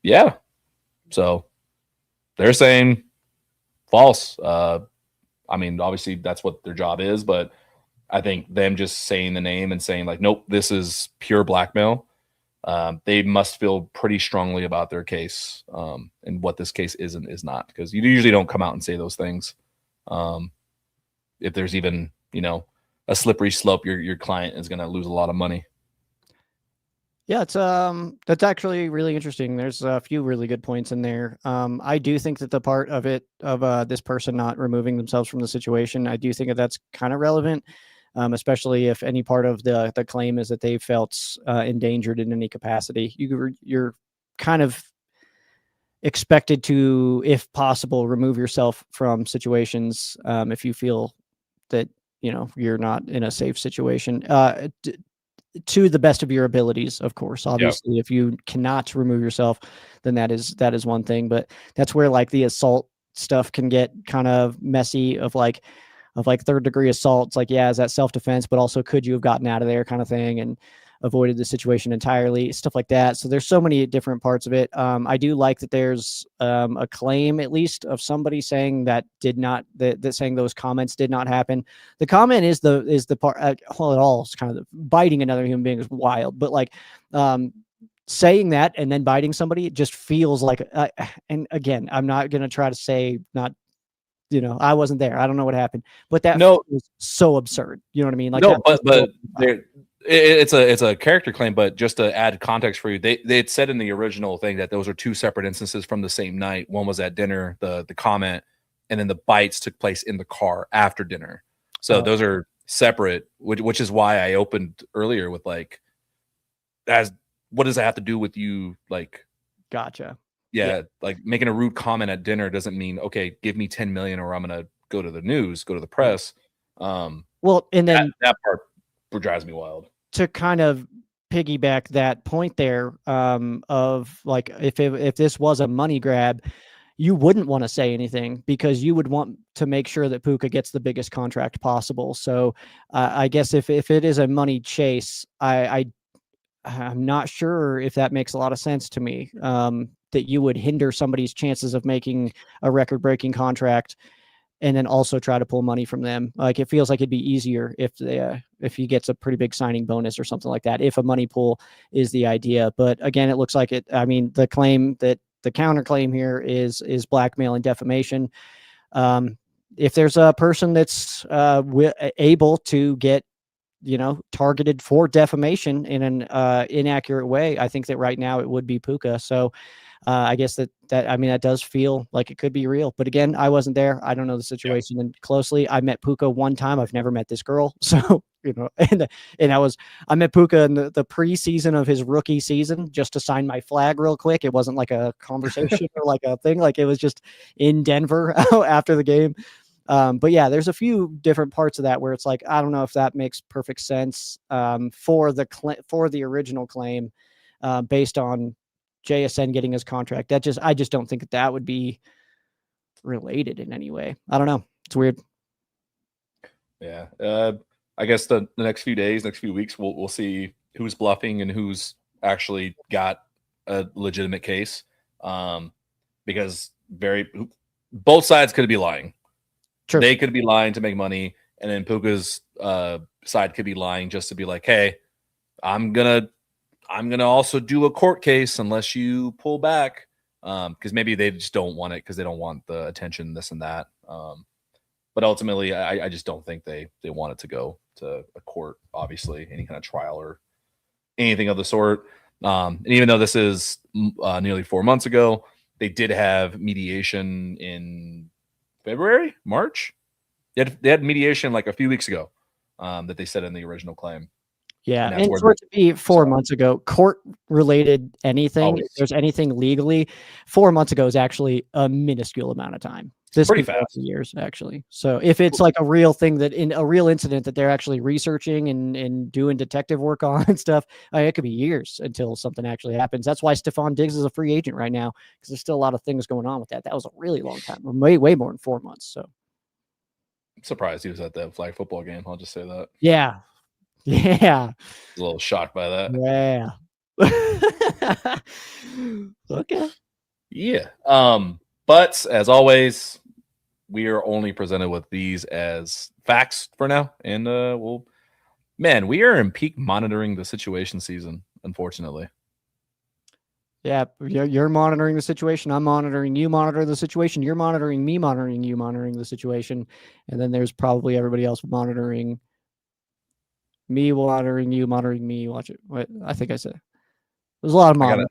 Yeah. So they're saying false. I mean, obviously that's what their job is, but I think them just saying the name and saying like, nope, this is pure blackmail. They must feel pretty strongly about their case and what this case is and is not, because you usually don't come out and say those things. If there's even, a slippery slope, your client is going to lose a lot of money.
Yeah, it's that's actually really interesting. There's a few really good points in there. I do think that the part of it of this person not removing themselves from the situation, I do think that that's kind of relevant, especially if any part of the claim is that they felt endangered in any capacity. You're kind of expected to, if possible, remove yourself from situations if you feel that you're not in a safe situation. To the best of your abilities, of course. Obviously, If you cannot remove yourself, then that is one thing. But that's where like the assault stuff can get kind of messy. Of like third degree assault. It's like, yeah, is that self-defense? But also, could you have gotten out of there, kind of thing, and avoided the situation entirely? Stuff like that. So there's so many different parts of it. I do like that there's a claim, at least, of somebody saying that saying those comments did not happen. The comment is the part. Well, it all is kind of biting another human being is wild, but like saying that and then biting somebody, it just feels like. And again, I'm not gonna try to say not. I wasn't there. I don't know what happened, but that was so absurd. You know what I mean? Like,
no, but it's a character claim. But just to add context for you, they had said in the original thing that those are two separate instances from the same night. One was at dinner, the comment, and then the bites took place in the car after dinner. So those are separate, which is why I opened earlier with like, what does that have to do with you? Like,
gotcha.
Yeah, like making a rude comment at dinner doesn't mean, okay, give me 10 million or I'm going to go to the news, go to the press.
Well, and then
that part drives me wild.
To kind of piggyback that point there, of like, if this was a money grab, you wouldn't want to say anything because you would want to make sure that Puka gets the biggest contract possible. So I guess if it is a money chase, I'm not sure if that makes a lot of sense to me. That you would hinder somebody's chances of making a record-breaking contract and then also try to pull money from them. Like it feels like it'd be easier if he gets a pretty big signing bonus or something like that, if a money pool is the idea. But again, it looks like it. I mean, the counterclaim here is blackmail and defamation. If there's a person that's able to get, targeted for defamation in an inaccurate way, I think that right now it would be Puka. So I guess that does feel like it could be real. But again, I wasn't there. I don't know the situation closely. I met Puka one time. I've never met this girl. So, and I met Puka in the preseason of his rookie season just to sign my flag real quick. It wasn't like a conversation or like a thing. Like it was just in Denver after the game. But yeah, there's a few different parts of that where it's like, I don't know if that makes perfect sense for the original claim based on JSN getting his contract. I just don't think that would be related in any way. I don't know. It's weird.
Yeah. I guess the next few days, next few weeks, we'll see who's bluffing and who's actually got a legitimate case. Because both sides could be lying. True. They could be lying to make money, and then Puka's side could be lying just to be like, "Hey, I'm gonna also do a court case unless you pull back," because maybe they just don't want it because they don't want the attention, this and that. But ultimately, I just don't think they want it to go to a court, obviously, any kind of trial or anything of the sort. And even though this is nearly 4 months ago, they did have mediation in February, March. They had mediation like a few weeks ago that they said in the original claim.
Yeah, and for it to be 4 months ago, court-related anything, if there's anything legally, 4 months ago is actually a minuscule amount of time. This
pretty fast.
Years, actually. So if it's like a real thing a real incident that they're actually researching and doing detective work on and stuff, it could be years until something actually happens. That's why Stephon Diggs is a free agent right now, because there's still a lot of things going on with that. That was a really long time, way more than 4 months. So
I'm surprised he was at that flag football game. I'll just say that.
Yeah. Yeah.
A little shocked by that.
Yeah. Okay.
Yeah. But as always, we are only presented with these as facts for now. And we are in peak monitoring the situation season, unfortunately.
Yeah, you're monitoring the situation. I'm monitoring you, monitor the situation. You're monitoring me, monitoring you, monitoring the situation. And then there's probably everybody else monitoring me, monitoring you, monitoring me. Watch it. Wait, I think I said there's a lot of monitoring.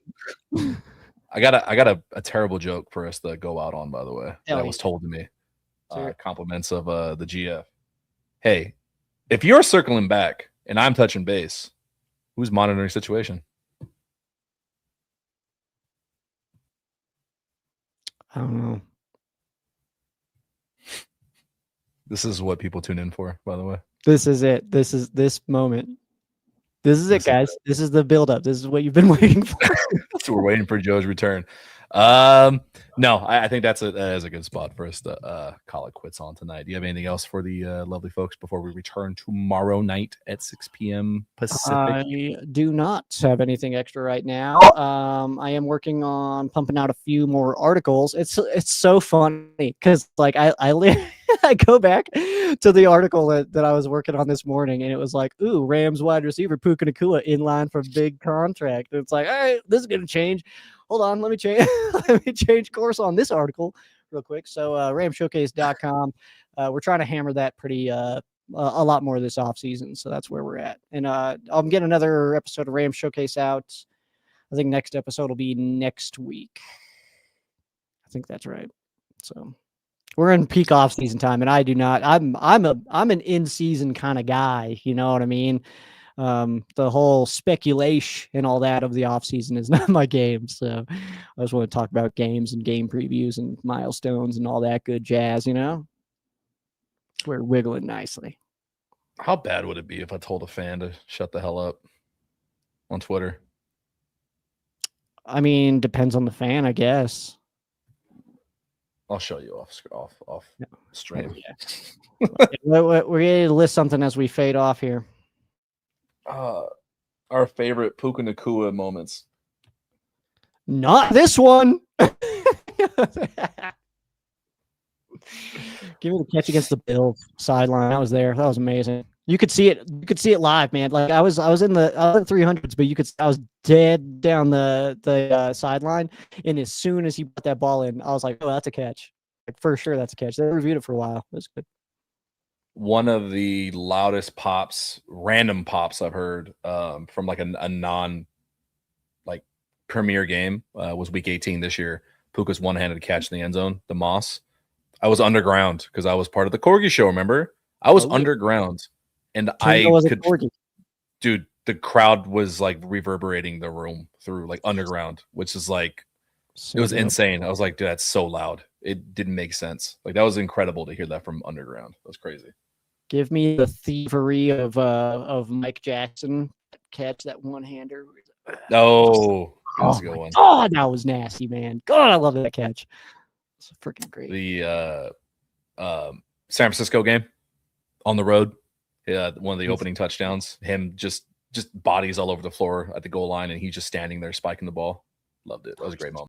I got a terrible joke for us to go out on, by the way. That was told to me. Compliments of the GF. Hey, if you're circling back and I'm touching base, who's monitoring situation?
I don't know.
This is what people tune in for, by the way.
This is it. This is this moment. This is it, guys. This is the buildup. This is what you've been waiting for.
So we're waiting for Joe's return. No, I think that is a good spot for us to call it quits on tonight. Do you have anything else for the lovely folks before we return tomorrow night at 6 p.m. Pacific?
I do not have anything extra right now. I am working on pumping out a few more articles. It's so funny because like I I go back to the article that I was working on this morning, and it was like, ooh, Rams wide receiver Puka Nacua in line for big contract. And it's like, all right, this is gonna change. Hold on, let me change course on this article real quick. So ramshowcase.com. We're trying to hammer that pretty a lot more this offseason. So that's where we're at. And I'll get another episode of Ram Showcase out. I think next episode will be next week. I think that's right. So we're in peak off-season time, and I do not. I'm an in-season kind of guy. You know what I mean? The whole speculation and all that of the offseason is not my game. So I just want to talk about games and game previews and milestones and all that good jazz, you know? We're wiggling nicely.
How bad would it be if I told a fan to shut the hell up on Twitter?
I mean, depends on the fan, I guess.
I'll show you off stream.
Yeah. We're going to list something as we fade off here.
Our favorite Puka Nacua moments.
Not this one. Give me the catch against the Bills sideline. I was there. That was amazing. You could see it. You could see it live, man. Like I was in the 300s, but I was dead down the sideline, and as soon as he put that ball in, I was like, oh, that's a catch. Like, for sure, that's a catch. They reviewed it for a while. It was good.
One of the loudest pops, random pops I've heard from like a non like premier game was week 18 this year. Puka's one-handed catch in the end zone, the Moss. I was underground because I was part of the Corgi show. Remember, I was underground, and dude, the crowd was like reverberating the room through like underground, which is like it was insane. I was like, dude, that's so loud. It didn't make sense. Like that was incredible to hear that from underground. That was crazy.
Give me the thievery of Mike Jackson catch, that one-hander.
Oh, that's a good one.
God, that was nasty, man. God, I love that catch. It's freaking great.
The San Francisco game on the road, one of the opening touchdowns. Him just bodies all over the floor at the goal line, and he's just standing there spiking the ball. Loved it. That was a great moment.